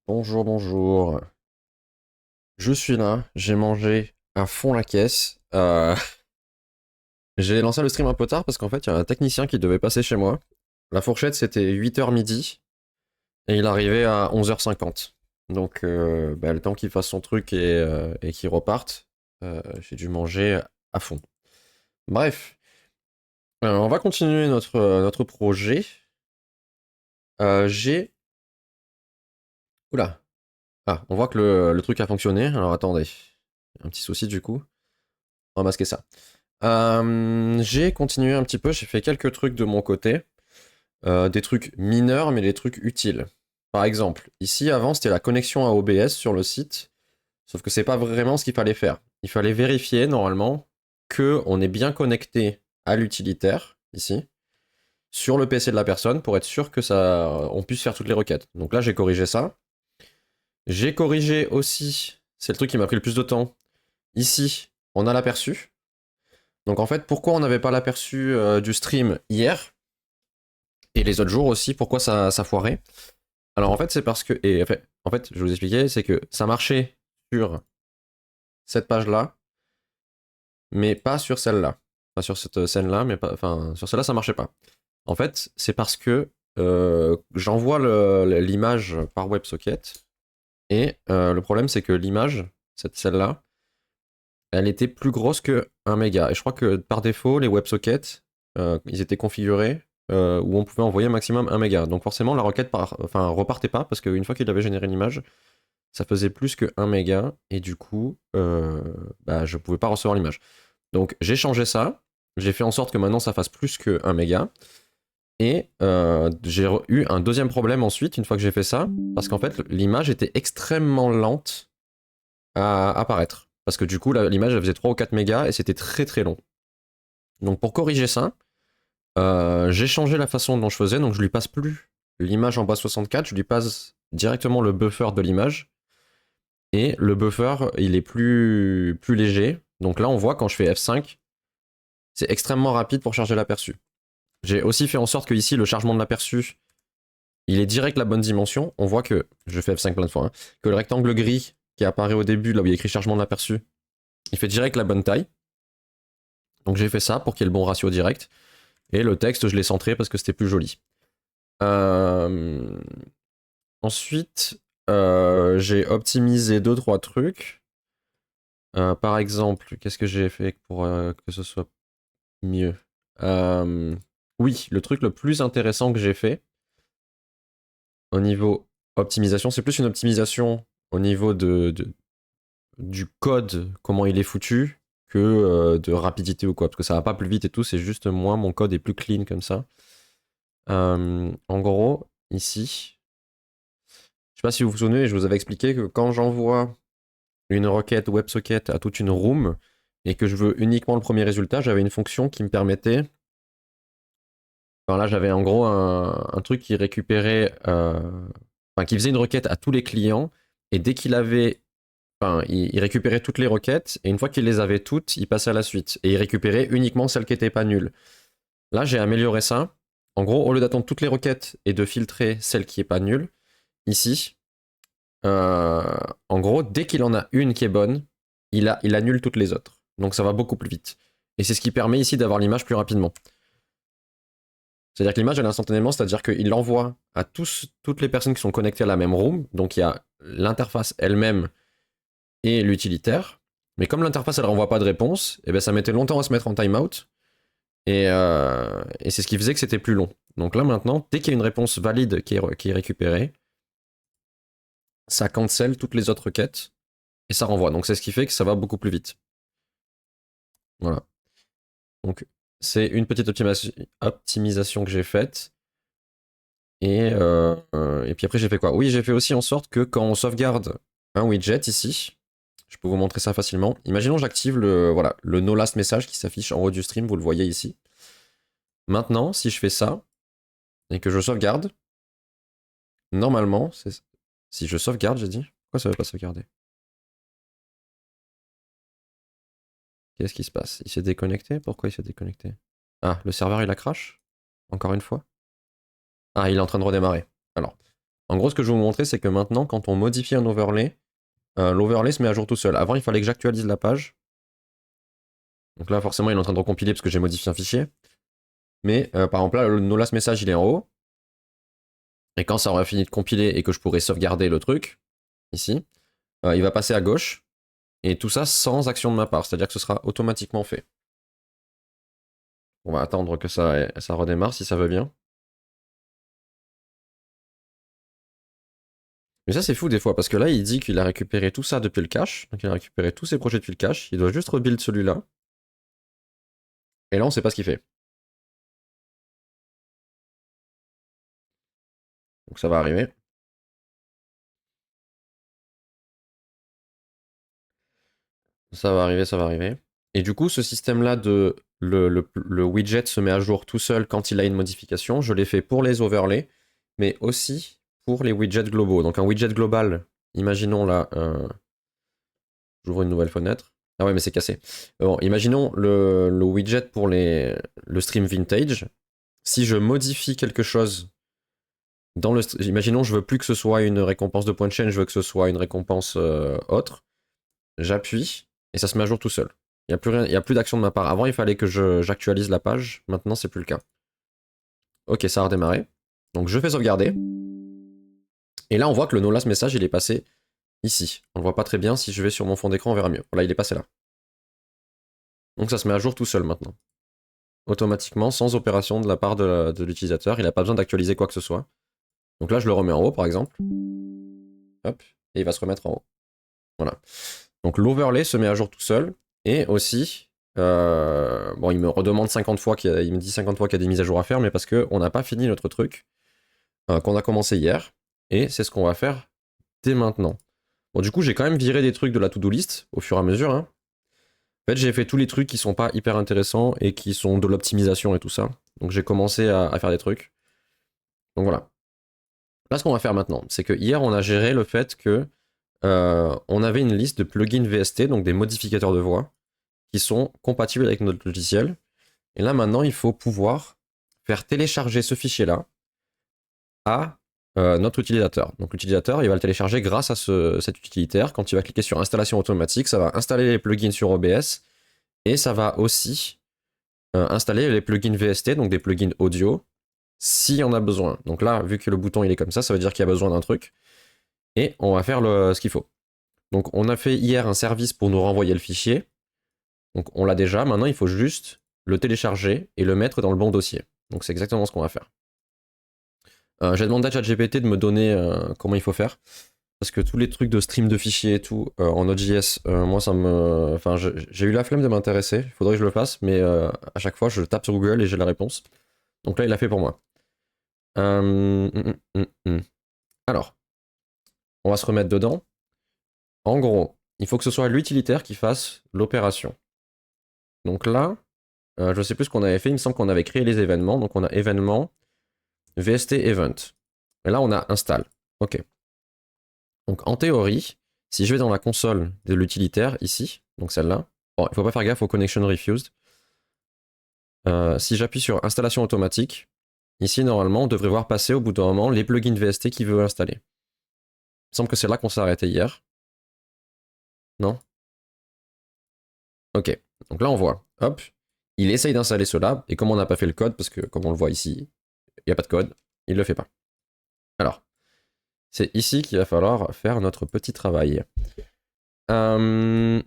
Bonjour, bonjour. Je suis là, j'ai mangé à fond la caisse. J'ai lancé le stream un peu tard parce qu'en fait, il y a un technicien qui devait passer chez moi. La fourchette, c'était 8h midi et il arrivait à 11h50. Donc, bah, le temps qu'il fasse son truc et qu'il reparte, j'ai dû manger à fond. Bref, on va continuer notre projet. J'ai... Oula. Ah, on voit que le truc a fonctionné. Alors attendez. Un petit souci du coup. On va masquer ça. J'ai continué un petit peu, j'ai fait quelques trucs de mon côté. Des trucs mineurs, mais des trucs utiles. Par exemple, ici avant c'était la connexion à OBS sur le site, sauf que c'est pas vraiment ce qu'il fallait faire. Il fallait vérifier normalement que on est bien connecté à l'utilitaire, ici, sur le PC de la personne, pour être sûr que ça, on puisse faire toutes les requêtes. Donc là j'ai corrigé ça. J'ai corrigé aussi, c'est le truc qui m'a pris le plus de temps. Ici, on a l'aperçu. Donc en fait, pourquoi on n'avait pas l'aperçu du stream hier et les autres jours aussi, pourquoi ça foirait? Alors en fait, c'est parce que, et en fait, je vais vous expliquer, c'est que ça marchait sur cette page-là, mais pas sur celle-là. Pas sur cette scène-là, mais pas, enfin, sur celle-là, ça marchait pas. En fait, c'est parce que j'envoie l'image par WebSocket, et le problème, c'est que l'image, celle-là, elle était plus grosse que 1 méga. Et je crois que par défaut, les WebSockets, ils étaient configurés où on pouvait envoyer maximum 1 méga. Donc forcément, la requête repartait pas, parce qu'une fois qu'il avait généré l'image, ça faisait plus que 1 méga, et du coup, bah, je pouvais pas recevoir l'image. Donc j'ai changé ça, j'ai fait en sorte que maintenant ça fasse plus que 1 méga, et j'ai eu un deuxième problème ensuite, une fois que j'ai fait ça, parce qu'en fait, l'image était extrêmement lente à apparaître. Parce que du coup, l'image elle faisait 3 ou 4 mégas, et c'était très très long. Donc pour corriger ça, j'ai changé la façon dont je faisais, donc je lui passe plus l'image en base 64, je lui passe directement le buffer de l'image, et le buffer, il est plus léger. Donc là, on voit quand je fais F5, c'est extrêmement rapide pour charger l'aperçu. J'ai aussi fait en sorte que ici, le chargement de l'aperçu, il est direct la bonne dimension. On voit que, je fais F5 plein de fois, hein, que le rectangle gris qui apparaît au début, là où il y a écrit chargement de l'aperçu, il fait direct la bonne taille. Donc j'ai fait ça pour qu'il y ait le bon ratio direct. Et le texte, je l'ai centré parce que c'était plus joli. Euh... Ensuite, j'ai optimisé 2-3 trucs. Par exemple, qu'est-ce que j'ai fait pour que ce soit mieux? Euh, Oui, le truc le plus intéressant que j'ai fait au niveau optimisation, c'est plus une optimisation au niveau du code, comment il est foutu, que de rapidité ou quoi. Parce que ça va pas plus vite et tout, c'est juste moi, mon code est plus clean comme ça. En gros, ici, je sais pas si vous vous souvenez, je vous avais expliqué que quand j'envoie une requête WebSocket à toute une room et que je veux uniquement le premier résultat, j'avais une fonction qui me permettait. Enfin là, j'avais en gros un truc qui récupérait, enfin qui faisait une requête à tous les clients, et dès qu'il avait, enfin, il récupérait toutes les requêtes, et une fois qu'il les avait toutes, il passait à la suite, et il récupérait uniquement celles qui n'étaient pas nulles. Là, j'ai amélioré ça. En gros, au lieu d'attendre toutes les requêtes et de filtrer celle qui est pas nulle, ici, en gros, dès qu'il en a une qui est bonne, il annule toutes les autres. Donc ça va beaucoup plus vite. Et c'est ce qui permet ici d'avoir l'image plus rapidement. C'est-à-dire que l'image, elle est instantanément, c'est-à-dire qu'il l'envoie à toutes les personnes qui sont connectées à la même room. Donc il y a l'interface elle-même et l'utilitaire. Mais comme l'interface, elle renvoie pas de réponse, et ben ça mettait longtemps à se mettre en timeout. Et c'est ce qui faisait que c'était plus long. Donc là maintenant, dès qu'il y a une réponse valide qui est récupérée, ça cancel toutes les autres requêtes et ça renvoie. Donc c'est ce qui fait que ça va beaucoup plus vite. Voilà. Donc c'est une petite optimisation que j'ai faite. Et puis après j'ai fait quoi? Oui, j'ai fait aussi en sorte que quand on sauvegarde un widget ici, je peux vous montrer ça facilement. Imaginons j'active voilà, le no last message qui s'affiche en haut du stream, vous le voyez ici. Maintenant, si je fais ça et que je sauvegarde, normalement, si je sauvegarde, j'ai dit, pourquoi ça ne veut pas sauvegarder? Qu'est-ce qui se passe? Il s'est déconnecté? Pourquoi il s'est déconnecté? Ah, le serveur il a crash? Encore une fois? Ah, il est en train de redémarrer. Alors, En gros, ce que je vais vous montrer, c'est que maintenant, quand on modifie un overlay, l'overlay se met à jour tout seul. Avant, il fallait que j'actualise la page. Donc là, forcément, il est en train de recompiler parce que j'ai modifié un fichier. Mais par exemple, là, le no last message, il est en haut. Et quand ça aura fini de compiler et que je pourrai sauvegarder le truc, ici, il va passer à gauche. Et tout ça sans action de ma part, c'est-à-dire que ce sera automatiquement fait. On va attendre que ça redémarre si ça veut bien. Mais ça c'est fou des fois, parce que là il dit qu'il a récupéré tout ça depuis le cache, donc il a récupéré tous ses projets depuis le cache, il doit juste rebuild celui-là. Et là on sait pas ce qu'il fait. Donc ça va arriver. Ça va arriver, ça va arriver. Et du coup ce système-là de le widget se met à jour tout seul quand il a une modification, je l'ai fait pour les overlays, mais aussi pour les widgets globaux. Donc un widget global, imaginons là, j'ouvre une nouvelle fenêtre. Ah ouais, mais c'est cassé. Bon, imaginons le widget pour le stream vintage. Si je modifie quelque chose dans le stream, imaginons je veux plus que ce soit une récompense de point de chaîne, je veux que ce soit une récompense autre. J'appuie et ça se met à jour tout seul. Il n'y a plus rien, il y a plus d'action de ma part. Avant, il fallait que j'actualise la page. Maintenant, c'est plus le cas. Ok, ça a redémarré. Donc je fais sauvegarder. Et là, on voit que le no last message, il est passé ici. On le voit pas très bien. Si je vais sur mon fond d'écran, on verra mieux. Voilà, il est passé là. Donc ça se met à jour tout seul maintenant. Automatiquement, sans opération de la part de l'utilisateur. Il n'a pas besoin d'actualiser quoi que ce soit. Donc là, je le remets en haut, par exemple. Hop, et il va se remettre en haut. Voilà. Donc l'overlay se met à jour tout seul. Et aussi, bon, il me redemande 50 fois, il me dit 50 fois qu'il y a des mises à jour à faire, mais parce qu'on n'a pas fini notre truc qu'on a commencé hier. Et c'est ce qu'on va faire dès maintenant. Bon, du coup, j'ai quand même viré des trucs de la to-do list au fur et à mesure. Hein. En fait, j'ai fait tous les trucs qui sont pas hyper intéressants et qui sont de l'optimisation et tout ça. Donc j'ai commencé à faire des trucs. Donc voilà. Là, ce qu'on va faire maintenant, c'est que hier, on a géré le fait que on avait une liste de plugins VST, donc des modificateurs de voix, qui sont compatibles avec notre logiciel. Et là, maintenant, il faut pouvoir faire télécharger ce fichier-là à notre utilisateur. Donc l'utilisateur, il va le télécharger grâce à cet utilitaire. Quand il va cliquer sur installation automatique, ça va installer les plugins sur OBS et ça va aussi installer les plugins VST, donc des plugins audio, s'il y en a besoin. Donc là, vu que le bouton il est comme ça veut dire qu'il y a besoin d'un truc. Et on va faire ce qu'il faut. Donc on a fait hier un service pour nous renvoyer le fichier. Donc on l'a déjà, maintenant il faut juste le télécharger et le mettre dans le bon dossier. Donc c'est exactement ce qu'on va faire. J'ai demandé à ChatGPT de me donner comment il faut faire. Parce que tous les trucs de stream de fichiers et tout en Node.js, moi ça me. Enfin, j'ai eu la flemme de m'intéresser. Il faudrait que je le fasse, mais à chaque fois je tape sur Google et j'ai la réponse. Donc là, il l'a fait pour moi. Alors, on va se remettre dedans. En gros, il faut que ce soit l'utilitaire qui fasse l'opération. Donc là, je sais plus ce qu'on avait fait. Il me semble qu'on avait créé les événements. Donc on a événement, VST event. Et là, on a install. Ok. Donc en théorie, si je vais dans la console de l'utilitaire ici, donc celle-là, bon, il ne faut pas faire gaffe au connection refused. Si j'appuie sur installation automatique, ici normalement on devrait voir passer au bout d'un moment les plugins VST qu'il veut installer. Il me semble que c'est là qu'on s'est arrêté hier. Non? Ok. Donc là on voit, hop, il essaye d'installer cela, et comme on n'a pas fait le code, parce que comme on le voit ici, il n'y a pas de code, il ne le fait pas. Alors, c'est ici qu'il va falloir faire notre petit travail. Euh...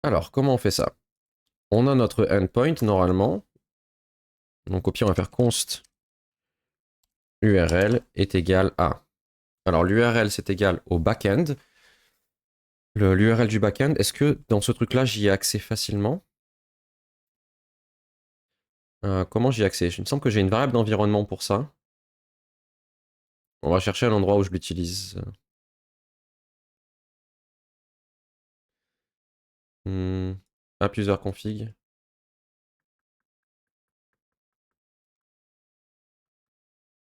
Alors, comment on fait ça? On a notre endpoint normalement. Donc au pire, on va faire const URL est égal à. Alors l'URL c'est égal au backend. L'URL du backend, est-ce que dans ce truc-là, j'y ai accès facilement? Comment j'y ai accès? Il me semble que j'ai une variable d'environnement pour ça. On va chercher un endroit où je l'utilise. À plusieurs configs.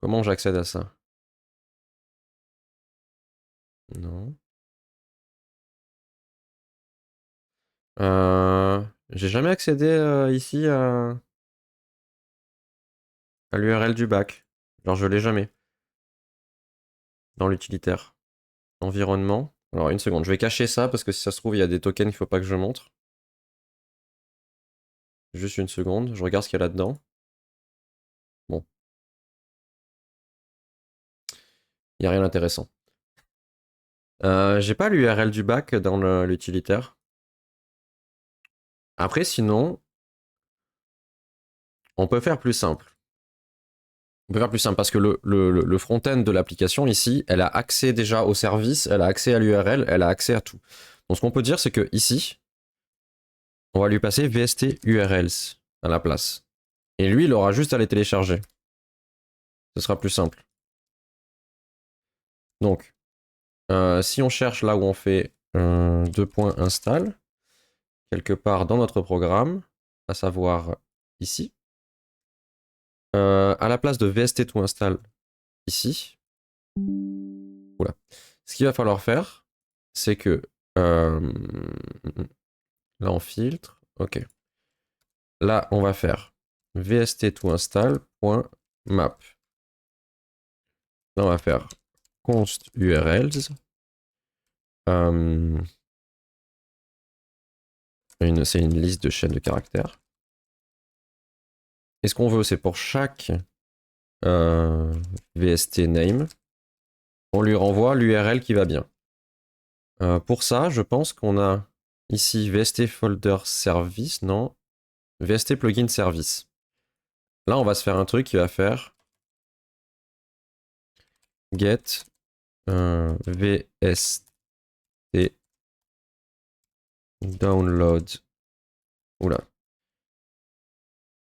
Comment j'accède à ça? Non. J'ai jamais accédé ici à l'URL du bac. Genre, je l'ai jamais. Dans l'utilitaire. Environnement. Alors, une seconde. Je vais cacher ça parce que si ça se trouve, il y a des tokens qu'il faut pas que je montre. Juste une seconde. Je regarde ce qu'il y a là-dedans. Bon. Il n'y a rien d'intéressant. J'ai pas l'URL du bac dans l'utilitaire. Après, sinon, on peut faire plus simple. On peut faire plus simple parce que le front-end de l'application ici, elle a accès déjà au service, elle a accès à l'URL, elle a accès à tout. Donc ce qu'on peut dire, c'est que ici, on va lui passer VST URLs à la place. Et lui, il aura juste à les télécharger. Ce sera plus simple. Donc, si on cherche là où on fait install, quelque part dans notre programme, à savoir ici, à la place de VST to install ici, oula. Ce qu'il va falloir faire, c'est que là on filtre, ok. Là on va faire VST to install.map. Là on va faire const URLs. C'est une liste de chaînes de caractères. Et ce qu'on veut, c'est pour chaque VST name, on lui renvoie l'URL qui va bien. Pour ça, je pense qu'on a ici VST folder service, non, VST plugin service. Là, on va se faire un truc qui va faire get VST download. Oula.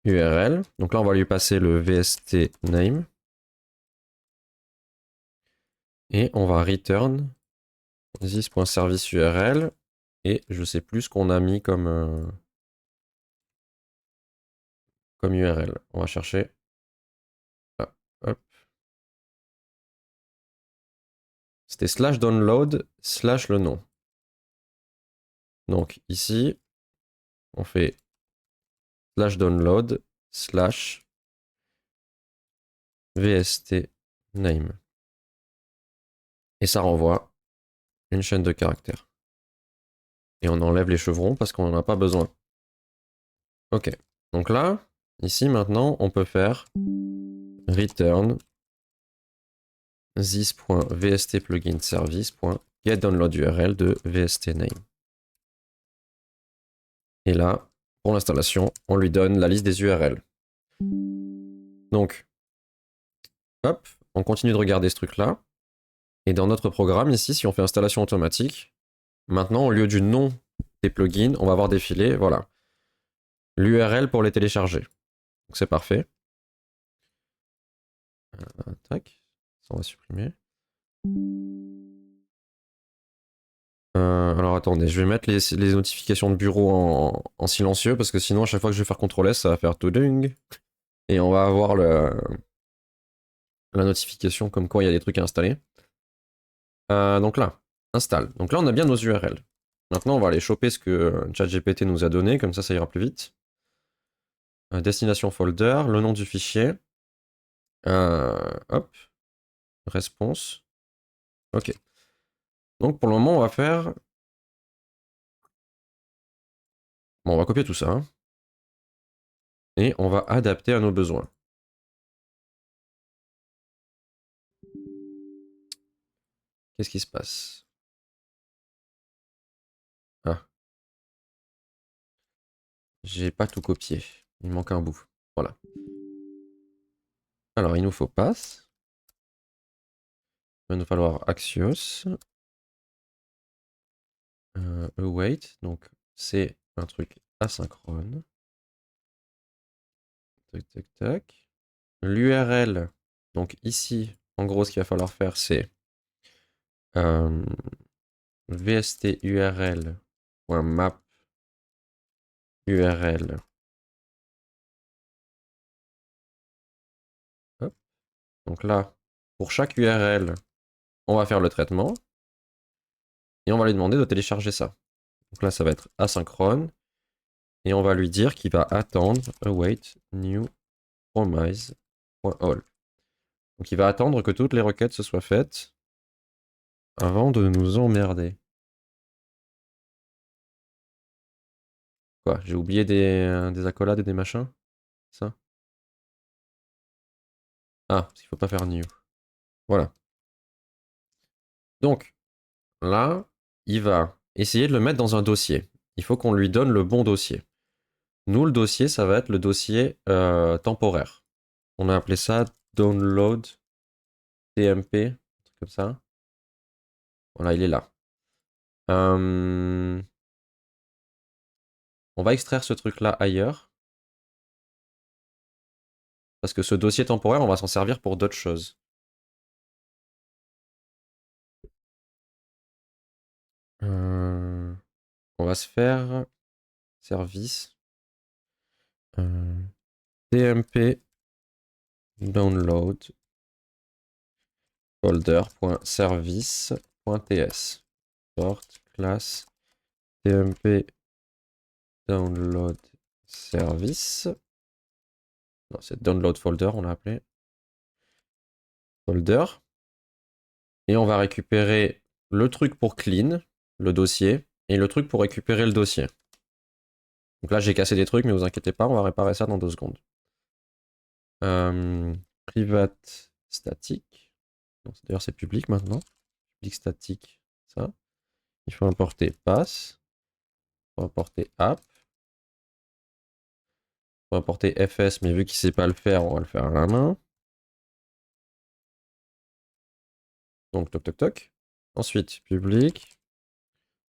URL. Donc là, on va lui passer le VST name. Et on va return this.service URL. Et je sais plus ce qu'on a mis comme URL. On va chercher. Ah, hop. C'était slash download slash le nom. Donc ici, on fait slash download slash VST name. Et ça renvoie une chaîne de caractères. Et on enlève les chevrons parce qu'on n'en a pas besoin. Ok. Donc là, ici maintenant, on peut faire return this.vstPluginService.getDownloadURL de VSTName. Et là, pour l'installation, on lui donne la liste des URL. Donc, hop, on continue de regarder ce truc-là. Et dans notre programme, ici, si on fait installation automatique, maintenant, au lieu du nom des plugins, on va voir défiler, voilà, l'URL pour les télécharger. Donc c'est parfait. Tac, ça on va supprimer. Alors attendez, je vais mettre les notifications de bureau en silencieux parce que sinon à chaque fois que je vais faire CTRL S, ça va faire tudung. Et on va avoir la notification comme quoi il y a des trucs à installer. Donc là, installe. Donc là on a bien nos URL. Maintenant on va aller choper ce que ChatGPT nous a donné, comme ça ira plus vite. Destination folder, le nom du fichier. Hop. Response. Ok. Donc pour le moment on va faire... Bon, on va copier tout ça. Hein. Et on va adapter à nos besoins. Qu'est-ce qui se passe? Ah. J'ai pas tout copié. Il manque un bout. Voilà. Alors, il nous faut pass. Il va nous falloir Axios. Await. Donc, c'est un truc asynchrone. Tac, tac, tac. L'URL. Donc, ici, en gros, ce qu'il va falloir faire, c'est VST URL.map URL. Hop. Donc là, pour chaque URL, on va faire le traitement. Et on va lui demander de télécharger ça. Donc là, ça va être asynchrone. Et on va lui dire qu'il va attendre await new promise.all. Donc il va attendre que toutes les requêtes se soient faites avant de nous emmerder. Quoi, j'ai oublié des accolades et des machins? Ça? Ah, parce qu'il faut pas faire new. Voilà. Donc, là, il va essayer de le mettre dans un dossier. Il faut qu'on lui donne le bon dossier. Nous, le dossier, ça va être le dossier temporaire. On a appelé ça download tmp, un truc comme ça. Voilà, il est là. On va extraire ce truc-là ailleurs. Parce que ce dossier temporaire, on va s'en servir pour d'autres choses. On va se faire service tmp download folder.service.ts sort class tmp download service. Non, c'est download folder, on l'a appelé. Folder. Et on va récupérer le truc pour clean, le dossier, et le truc pour récupérer le dossier. Donc là, j'ai cassé des trucs, mais vous inquiétez pas, on va réparer ça dans 2 secondes. Private static. D'ailleurs, c'est public maintenant. Public static, ça. Il faut importer pass. Il faut importer app. Il faut importer fs, mais vu qu'il ne sait pas le faire, on va le faire à la main. Donc, toc toc toc. Ensuite, public.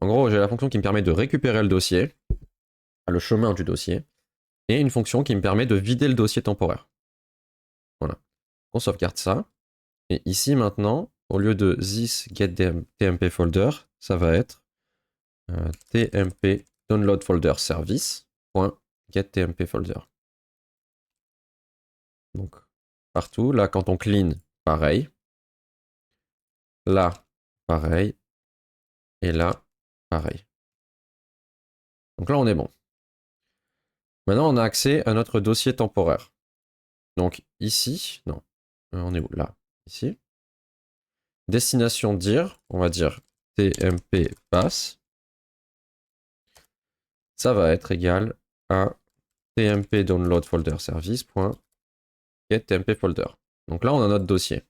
En gros, j'ai la fonction qui me permet de récupérer le dossier, le chemin du dossier, et une fonction qui me permet de vider le dossier temporaire. Voilà. On sauvegarde ça. Et ici, maintenant, au lieu de this get tmp folder, ça va être tmp download folder service.get tmp folder. Donc, partout. Là, quand on clean, pareil. Là, pareil. Et là, pareil. Donc là, on est bon. Maintenant, on a accès à notre dossier temporaire. Donc ici, non, on est où? Là, ici. Destination dir, on va dire tmp pass. Ça va être égal à tmp download folder service.get tmp folder. Donc là, on a notre dossier.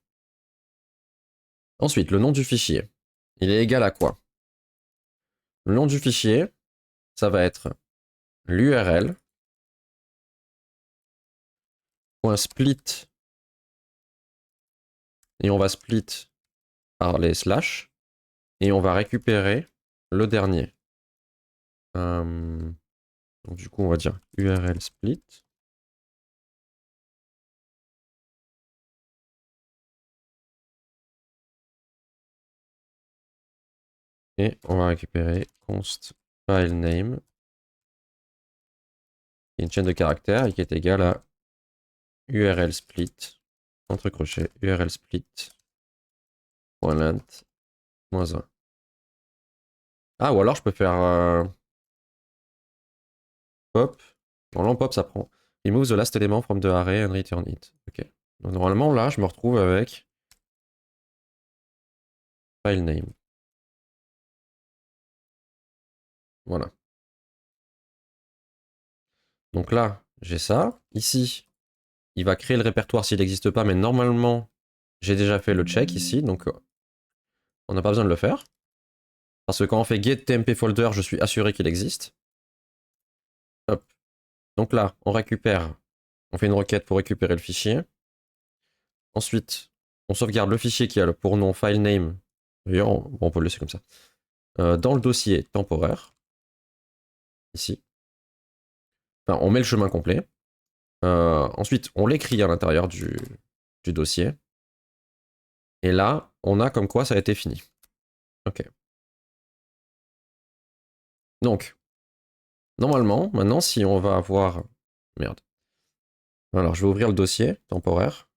Ensuite, le nom du fichier, il est égal à quoi? Le nom du fichier, ça va être l'URL .split et on va split par les slash et on va récupérer le dernier. Donc du coup, on va dire URL split. Et on va récupérer const file name, qui est une chaîne de caractères et qui est égale à URL split, entre crochets, URL split, .length, -1. Ah, ou alors je peux faire pop. Bon, pop, ça prend. Remove the last element from the array and return it. Ok. Donc normalement, là, je me retrouve avec file name. Voilà. Donc là, j'ai ça. Ici, il va créer le répertoire s'il n'existe pas, mais normalement, j'ai déjà fait le check ici, donc on n'a pas besoin de le faire. Parce que quand on fait get tmp folder, je suis assuré qu'il existe. Hop. Donc là, on récupère, on fait une requête pour récupérer le fichier. Ensuite, on sauvegarde le fichier qui a pour nom file name. D'ailleurs, on peut le laisser comme ça. Dans le dossier temporaire, ici. Enfin, on met le chemin complet. Ensuite, on l'écrit à l'intérieur du dossier. Et là, on a comme quoi ça a été fini. Ok. Donc, normalement, maintenant, si on va avoir... Merde. Alors, je vais ouvrir le dossier temporaire.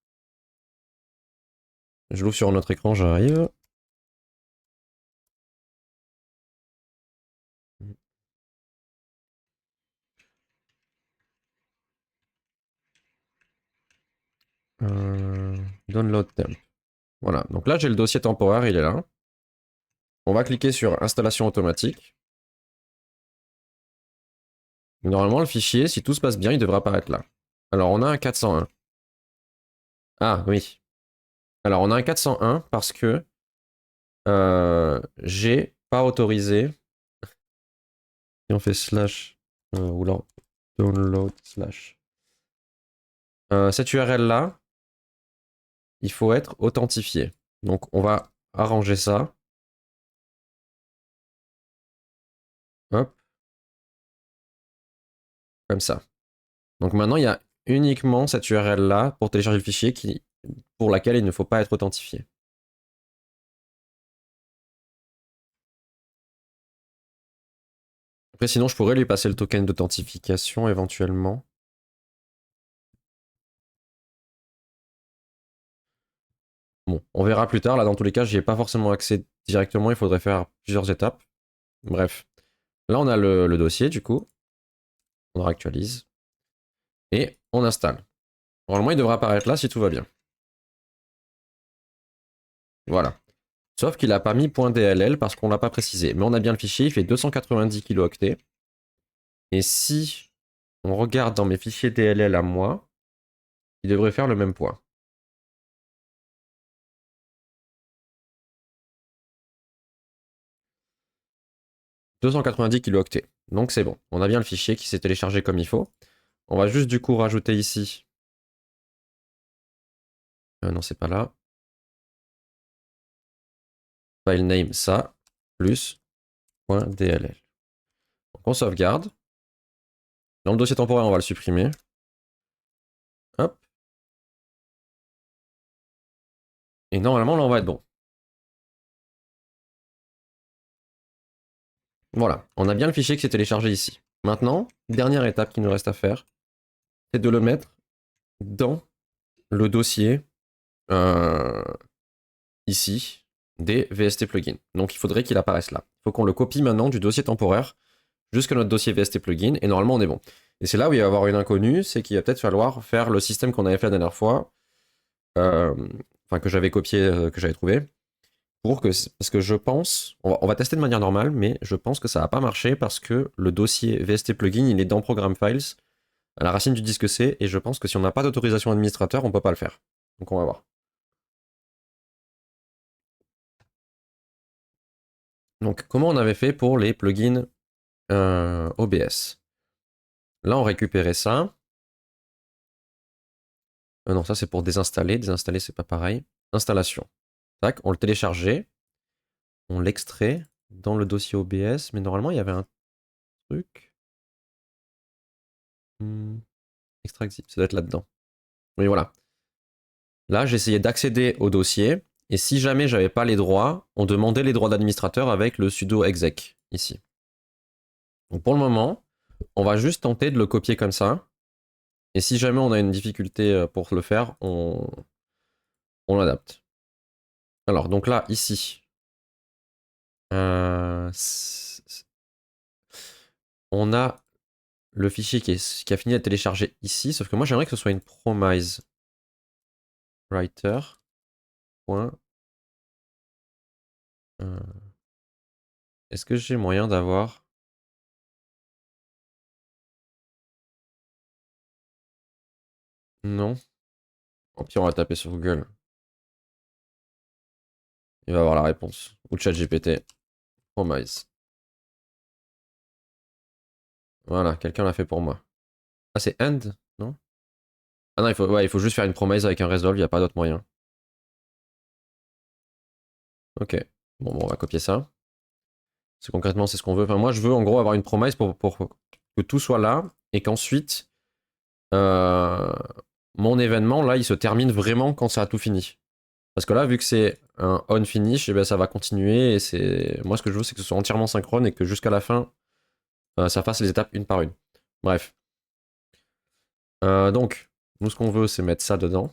Je l'ouvre sur notre écran, j'arrive. Download temp. Voilà, donc là j'ai le dossier temporaire, il est là. On va cliquer sur installation automatique. Normalement le fichier, si tout se passe bien, il devrait apparaître là. Alors on a un 401. Ah oui. Alors on a un 401 parce que j'ai pas autorisé. Si on fait slash ou là, download slash. Cette URL là, il faut être authentifié. Donc on va arranger ça. Hop, comme ça. Donc maintenant il y a uniquement cette URL là pour télécharger le fichier pour laquelle il ne faut pas être authentifié. Après sinon je pourrais lui passer le token d'authentification éventuellement. Bon, on verra plus tard. Là, dans tous les cas, j'y ai pas forcément accès directement. Il faudrait faire plusieurs étapes. Bref. Là, on a le dossier, du coup. On réactualise. Et on installe. Normalement, il devrait apparaître là si tout va bien. Voilà. Sauf qu'il n'a pas mis .dll parce qu'on l'a pas précisé. Mais on a bien le fichier, il fait 290 kilooctets. Et si on regarde dans mes fichiers DLL à moi, il devrait faire le même poids. 290 kilooctets. Donc c'est bon. On a bien le fichier qui s'est téléchargé comme il faut. On va juste du coup rajouter ici. Non, c'est pas là. File name ça, plus .dll. Donc on sauvegarde. Dans le dossier temporaire, on va le supprimer. Hop. Et normalement, là, on va être bon. Voilà, on a bien le fichier qui s'est téléchargé ici. Maintenant, dernière étape qu'il nous reste à faire, c'est de le mettre dans le dossier ici des VST plugins. Donc il faudrait qu'il apparaisse là. Il faut qu'on le copie maintenant du dossier temporaire jusqu'à notre dossier VST plugin et normalement on est bon. Et c'est là où il va y avoir une inconnue, c'est qu'il va peut-être falloir faire le système qu'on avait fait la dernière fois, enfin que j'avais copié, que j'avais trouvé, parce que je pense, on va tester de manière normale, mais je pense que ça va pas marcher parce que le dossier VST plugin il est dans Program Files à la racine du disque C et je pense que si on n'a pas d'autorisation administrateur, on peut pas le faire. Donc on va voir. Donc comment on avait fait pour les plugins OBS? Là on récupérait ça. Non, ça c'est pour désinstaller. Désinstaller c'est pas pareil. Installation. Tac, on le téléchargeait. On l'extrait dans le dossier OBS. Mais normalement il y avait un truc. Extract zip, ça doit être là-dedans. Oui voilà. Là j'essayais d'accéder au dossier. Et si jamais j'avais pas les droits, on demandait les droits d'administrateur avec le sudo exec ici. Donc pour le moment, on va juste tenter de le copier comme ça. Et si jamais on a une difficulté pour le faire, on l'adapte. Alors, donc là, ici, on a le fichier qui a fini d'être téléchargé ici, sauf que moi j'aimerais que ce soit une promise writer. Est-ce que j'ai moyen d'avoir... Non. Au pire, on va taper sur Google. Il va avoir la réponse. Ou ChatGPT. Promise. Voilà, quelqu'un l'a fait pour moi. Ah, c'est end, non? Ah non, il faut juste faire une promise avec un resolve, il n'y a pas d'autre moyen. Ok. Bon, on va copier ça. Parce que concrètement, c'est ce qu'on veut. Enfin, moi, je veux en gros avoir une promesse pour que tout soit là et qu'ensuite, euh, mon événement, là, il se termine vraiment quand ça a tout fini. Parce que là, vu que c'est un on finish, eh ben, ça va continuer et c'est moi ce que je veux, c'est que ce soit entièrement synchrone et que jusqu'à la fin, ça fasse les étapes une par une. Bref. Donc, nous, ce qu'on veut, c'est mettre ça dedans.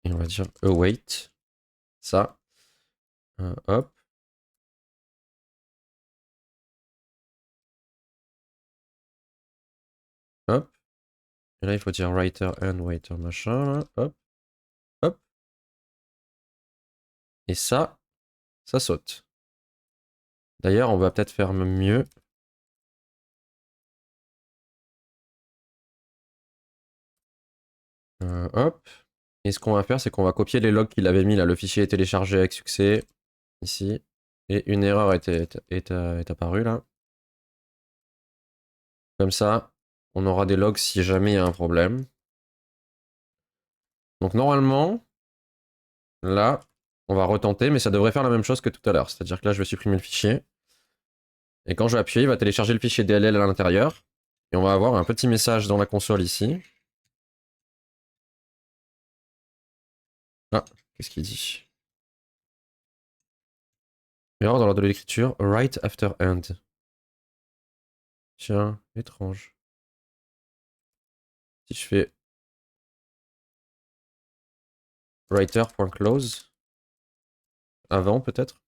Et on va dire await. Ça. Hop. Hop. Et là, il faut dire writer and writer machin. Là. Hop, hop. Et ça saute. D'ailleurs, on va peut-être faire mieux. Hop. Et ce qu'on va faire, c'est qu'on va copier les logs qu'il avait mis là. Le fichier est téléchargé avec succès. Ici. Et une erreur est apparue là. Comme ça, on aura des logs si jamais il y a un problème. Donc normalement, là, on va retenter, mais ça devrait faire la même chose que tout à l'heure. C'est-à-dire que là, je vais supprimer le fichier. Et quand je vais appuyer, il va télécharger le fichier DLL à l'intérieur. Et on va avoir un petit message dans la console ici. Ah, qu'est-ce qu'il dit? Erreur dans l'ordre de l'écriture, write after end. Tiens, étrange. Si je fais writer.close, avant peut-être.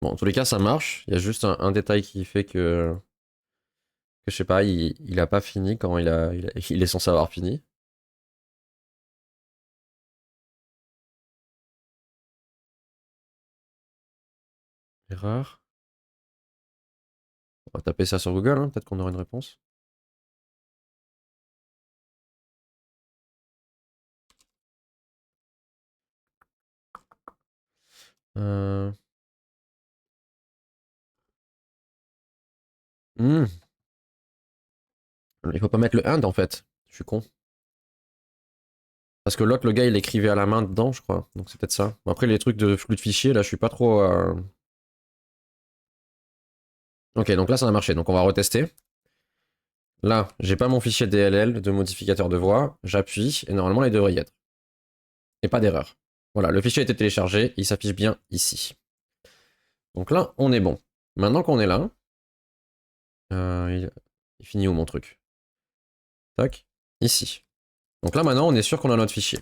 Bon, en tous les cas, ça marche. Il y a juste un détail qui fait que je sais pas, il a pas fini quand il est censé avoir fini. Erreur. On va taper ça sur Google, hein, peut-être qu'on aura une réponse. Euh... hmm. Il faut pas mettre le and en fait. Je suis con. Parce que l'autre, le gars, il écrivait à la main dedans, je crois. Donc c'est peut-être ça. Bon, après, les trucs de flux de fichiers, là, je suis pas trop. Ok, donc là, ça a marché. Donc on va retester. Là, j'ai pas mon fichier DLL de modificateur de voix. J'appuie et normalement, il devrait y être. Et pas d'erreur. Voilà, le fichier a été téléchargé. Il s'affiche bien ici. Donc là, on est bon. Maintenant qu'on est là, il finit où mon truc? Tac. Ici. Donc là, maintenant, on est sûr qu'on a notre fichier.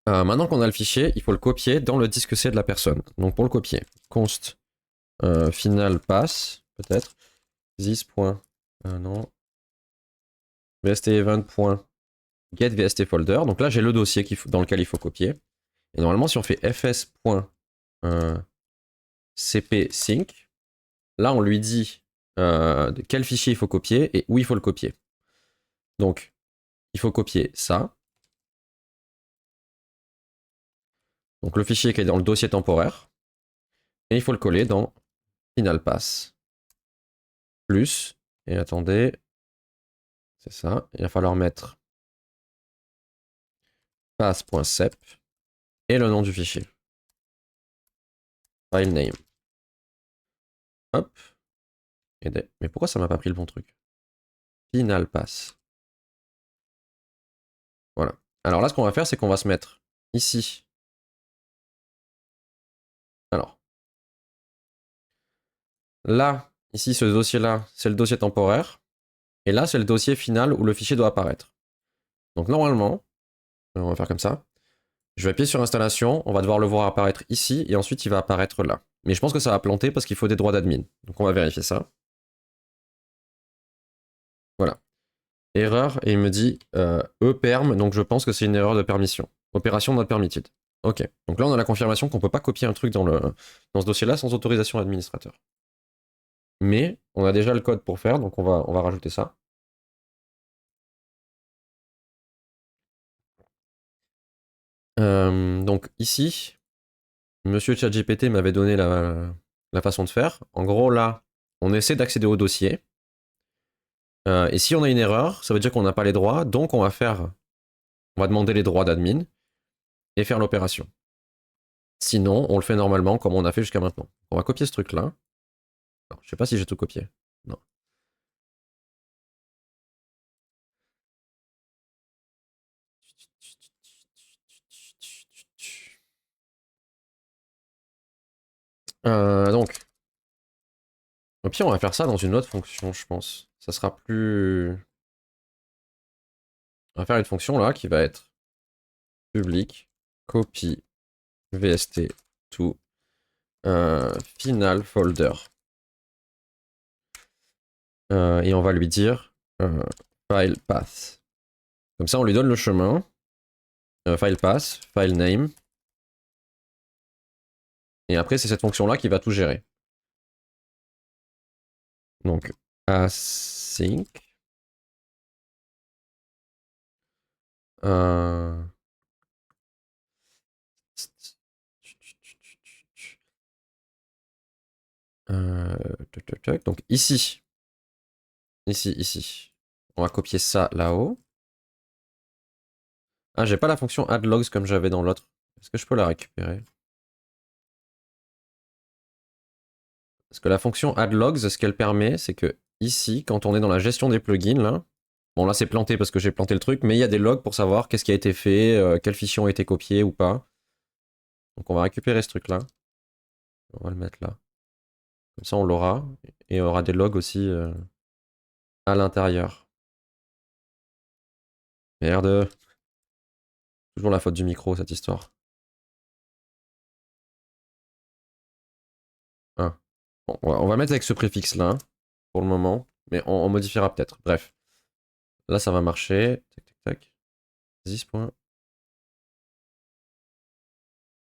Maintenant qu'on a le fichier, il faut le copier dans le disque C de la personne. Donc pour le copier, const final pass, peut-être, this. Non, vstevent.get vst folder. Donc là, j'ai le dossier dans lequel il faut copier. Et normalement, si on fait fs.cpsync, là, on lui dit de quel fichier il faut copier et où il faut le copier. Donc, il faut copier ça. Donc le fichier qui est dans le dossier temporaire. Et il faut le coller dans final pass. Plus. Et attendez. C'est ça. Il va falloir mettre pass.sep et le nom du fichier. File name. Hop. Mais pourquoi ça m'a pas pris le bon truc? Final pass. Voilà. Alors là, ce qu'on va faire, c'est qu'on va se mettre ici. Alors. Là, ici, ce dossier-là, c'est le dossier temporaire. Et là, c'est le dossier final où le fichier doit apparaître. Donc normalement, on va faire comme ça. Je vais appuyer sur installation, on va devoir le voir apparaître ici, et ensuite il va apparaître là. Mais je pense que ça va planter parce qu'il faut des droits d'admin. Donc on va vérifier ça. Voilà. Erreur, et il me dit EPERM, donc je pense que c'est une erreur de permission. Opération not permitted. Ok. Donc là on a la confirmation qu'on peut pas copier un truc dans ce dossier-là sans autorisation administrateur. Mais on a déjà le code pour faire, donc on va rajouter ça. Donc ici, Monsieur ChatGPT m'avait donné la façon de faire. En gros, là, on essaie d'accéder au dossier. Et si on a une erreur, ça veut dire qu'on n'a pas les droits, donc on va demander les droits d'admin et faire l'opération. Sinon, on le fait normalement comme on a fait jusqu'à maintenant. On va copier ce truc-là. Je sais pas si j'ai tout copié. Non. Donc, au pire, on va faire ça dans une autre fonction, je pense. Ça sera plus... On va faire une fonction là qui va être public copy vst to final folder. Et on va lui dire file path. Comme ça, on lui donne le chemin. File path, file name. Et après, c'est cette fonction-là qui va tout gérer. Donc, async. Euh... Donc ici. Ici. On va copier ça là-haut. Ah, j'ai pas la fonction add logs comme j'avais dans l'autre. Est-ce que je peux la récupérer? Parce que la fonction add logs, ce qu'elle permet, c'est que ici, quand on est dans la gestion des plugins, là, bon là c'est planté parce que j'ai planté le truc, mais il y a des logs pour savoir qu'est-ce qui a été fait, quels fichiers ont été copiés ou pas. Donc on va récupérer ce truc-là. On va le mettre là. Comme ça on l'aura. Et on aura des logs aussi à l'intérieur. Merde. Toujours la faute du micro, cette histoire. Ah. Bon, on va mettre avec ce préfixe-là, pour le moment. Mais on modifiera peut-être. Bref. Là, ça va marcher. Tac, tac, tac. This point.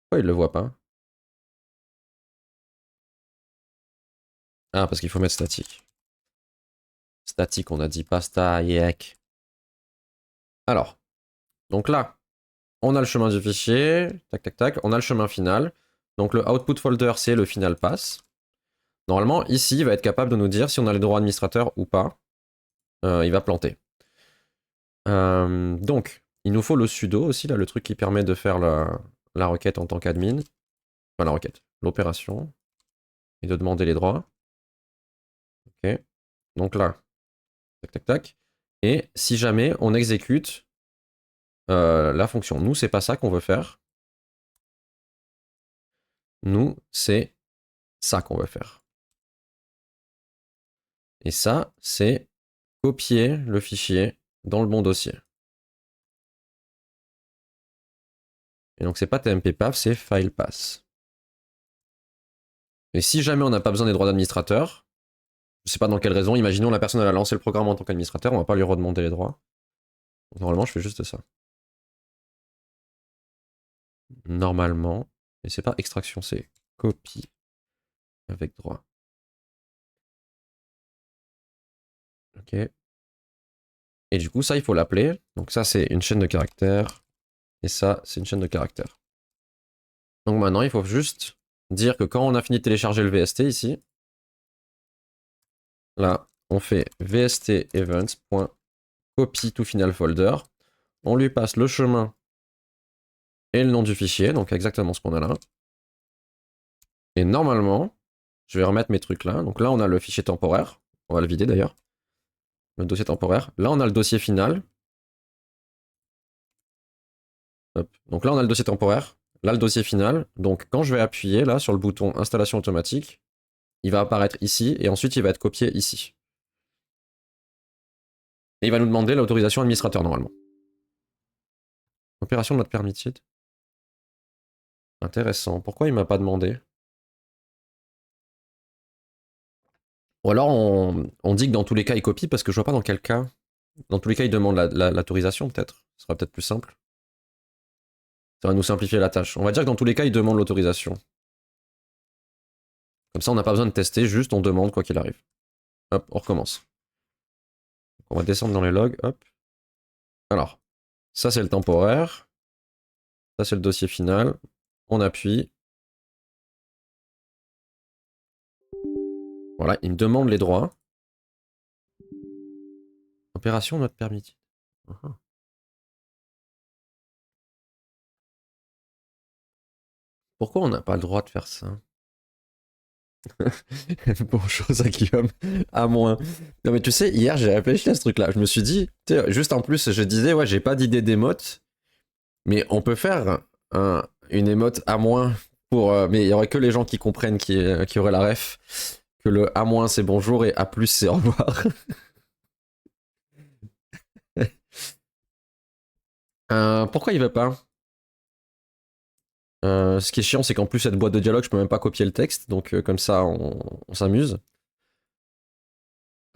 Pourquoi il le voit pas? Ah, parce qu'il faut mettre statique. Statique, on a dit pas static. Alors. Donc là, on a le chemin du fichier. Tac, tac, tac. On a le chemin final. Donc le output folder, c'est le final pass. Normalement, ici, il va être capable de nous dire si on a les droits administrateurs ou pas. Il va planter. Donc, il nous faut le sudo aussi, là, le truc qui permet de faire la requête en tant qu'admin. Enfin, la requête, l'opération. Et de demander les droits. Ok. Donc là, tac, tac, tac. Et si jamais on exécute la fonction, nous, c'est pas ça qu'on veut faire. Nous, c'est ça qu'on veut faire. Et ça, c'est copier le fichier dans le bon dossier. Et donc, c'est pas tmppath, c'est filepath. Et si jamais on n'a pas besoin des droits d'administrateur, je sais pas dans quelle raison, imaginons la personne elle a lancé le programme en tant qu'administrateur, on va pas lui redemander les droits. Donc, normalement, je fais juste ça. Normalement, et c'est pas extraction, c'est copie avec droit. Ok. Et du coup, ça, il faut l'appeler. Donc ça, c'est une chaîne de caractères. Et ça, c'est une chaîne de caractères. Donc maintenant, il faut juste dire que quand on a fini de télécharger le VST ici, là, on fait vst events.copy to final folder. On lui passe le chemin et le nom du fichier, donc exactement ce qu'on a là. Et normalement, je vais remettre mes trucs là. Donc là, on a le fichier temporaire. On va le vider d'ailleurs. Le dossier temporaire. Là, on a le dossier final. Hop. Donc là, on a le dossier temporaire. Là, le dossier final. Donc quand je vais appuyer là sur le bouton installation automatique, il va apparaître ici et ensuite il va être copié ici. Et il va nous demander l'autorisation administrateur normalement. Opération not permitted. Intéressant. Pourquoi il m'a pas demandé? Ou alors on dit que dans tous les cas il copie parce que je vois pas dans quel cas. Dans tous les cas il demande l'autorisation peut-être. Ce sera peut-être plus simple. Ça va nous simplifier la tâche. On va dire que dans tous les cas il demande l'autorisation. Comme ça on n'a pas besoin de tester, juste on demande quoi qu'il arrive. Hop, on recommence. On va descendre dans les logs, hop. Alors, ça c'est le temporaire. Ça c'est le dossier final. On appuie. Voilà, il me demande les droits. Opération not permitted. Pourquoi on n'a pas le droit de faire ça? Bonjour Guillaume, à moins. Non mais tu sais, hier j'ai réfléchi à ce truc-là. Je me suis dit, juste en plus, je disais, ouais, j'ai pas d'idée d'émote, mais on peut faire une émote à moins pour. Mais il y aurait que les gens qui comprennent qui auraient la ref. Que le à moins c'est bonjour et à plus c'est au revoir. Pourquoi il veut pas? Ce qui est chiant, c'est qu'en plus, cette boîte de dialogue, je peux même pas copier le texte, donc comme ça, on s'amuse.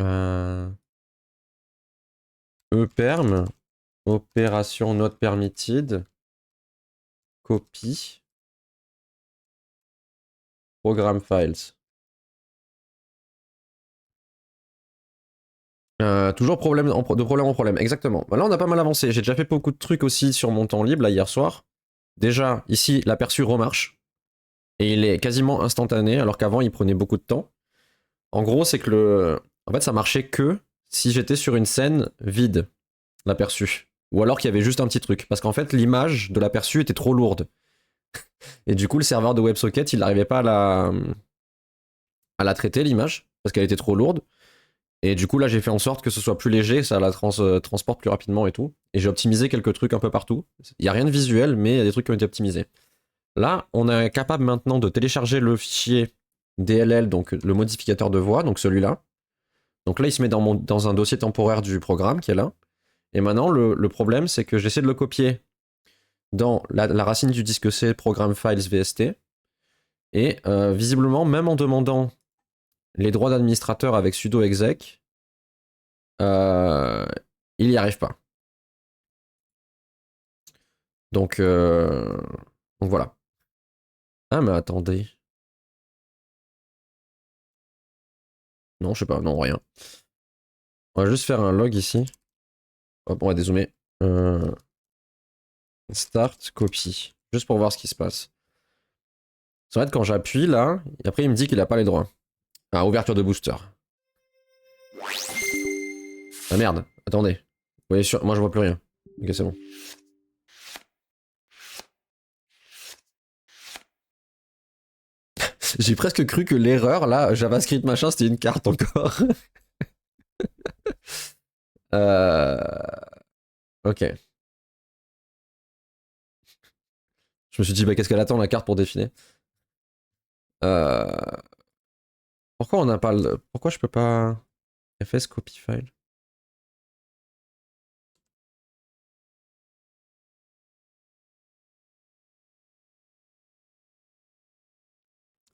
Euh, EPERM, opération not permitted, copy, program files. Toujours problème de problème en problème, exactement. Bah là, on a pas mal avancé. J'ai déjà fait beaucoup de trucs aussi sur mon temps libre, là, hier soir. Déjà, ici, l'aperçu remarche. Et il est quasiment instantané, alors qu'avant, il prenait beaucoup de temps. En gros, c'est que En fait, ça marchait que si j'étais sur une scène vide, l'aperçu. Ou alors qu'il y avait juste un petit truc. Parce qu'en fait, l'image de l'aperçu était trop lourde. Et du coup, le serveur de WebSocket, il n'arrivait pas à la traiter, l'image, parce qu'elle était trop lourde. Et du coup, là, j'ai fait en sorte que ce soit plus léger, ça la transporte plus rapidement et tout. Et j'ai optimisé quelques trucs un peu partout. Il n'y a rien de visuel, mais il y a des trucs qui ont été optimisés. Là, on est capable maintenant de télécharger le fichier DLL, donc le modificateur de voix, donc celui-là. Donc là, il se met dans un dossier temporaire du programme qui est là. Et maintenant, le problème, c'est que j'essaie de le copier dans la racine du disque C, Program Files VST. Et visiblement, même en demandant les droits d'administrateur avec sudo exec, euh, il n'y arrive pas. Donc, donc voilà. Ah, mais attendez. Non, je sais pas, non, rien. On va juste faire un log ici. Hop, on va dézoomer. Start, copy. Juste pour voir ce qui se passe. C'est vrai que quand j'appuie là, et après il me dit qu'il a pas les droits. Ah, ouverture de booster. Ah merde, attendez. Vous voyez sur... Moi je vois plus rien. Ok, c'est bon. J'ai presque cru que l'erreur là, JavaScript machin, c'était une carte encore. Ok. Je me suis dit, bah qu'est-ce qu'elle attend la carte pour défiler. euh... Pourquoi on n'a pas le... Pourquoi je peux pas... FS copy file.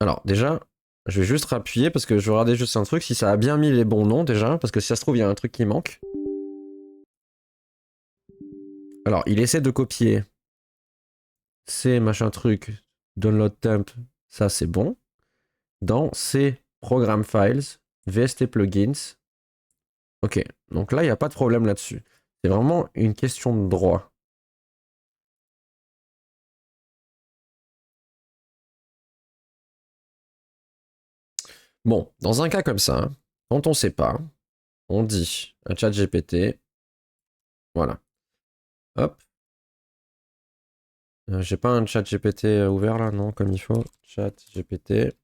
Alors déjà, je vais juste rappuyer parce que je vais regarder juste un truc, si ça a bien mis les bons noms déjà, parce que si ça se trouve, il y a un truc qui manque. Alors, il essaie de copier C machin truc, download temp, ça c'est bon. Dans C program files, VST plugins. Ok, donc là, il n'y a pas de problème là-dessus. C'est vraiment une question de droit. Bon, dans un cas comme ça, hein, quand on ne sait pas, on dit à ChatGPT, voilà, hop, j'ai pas un ChatGPT ouvert là, non, comme il faut. ChatGPT,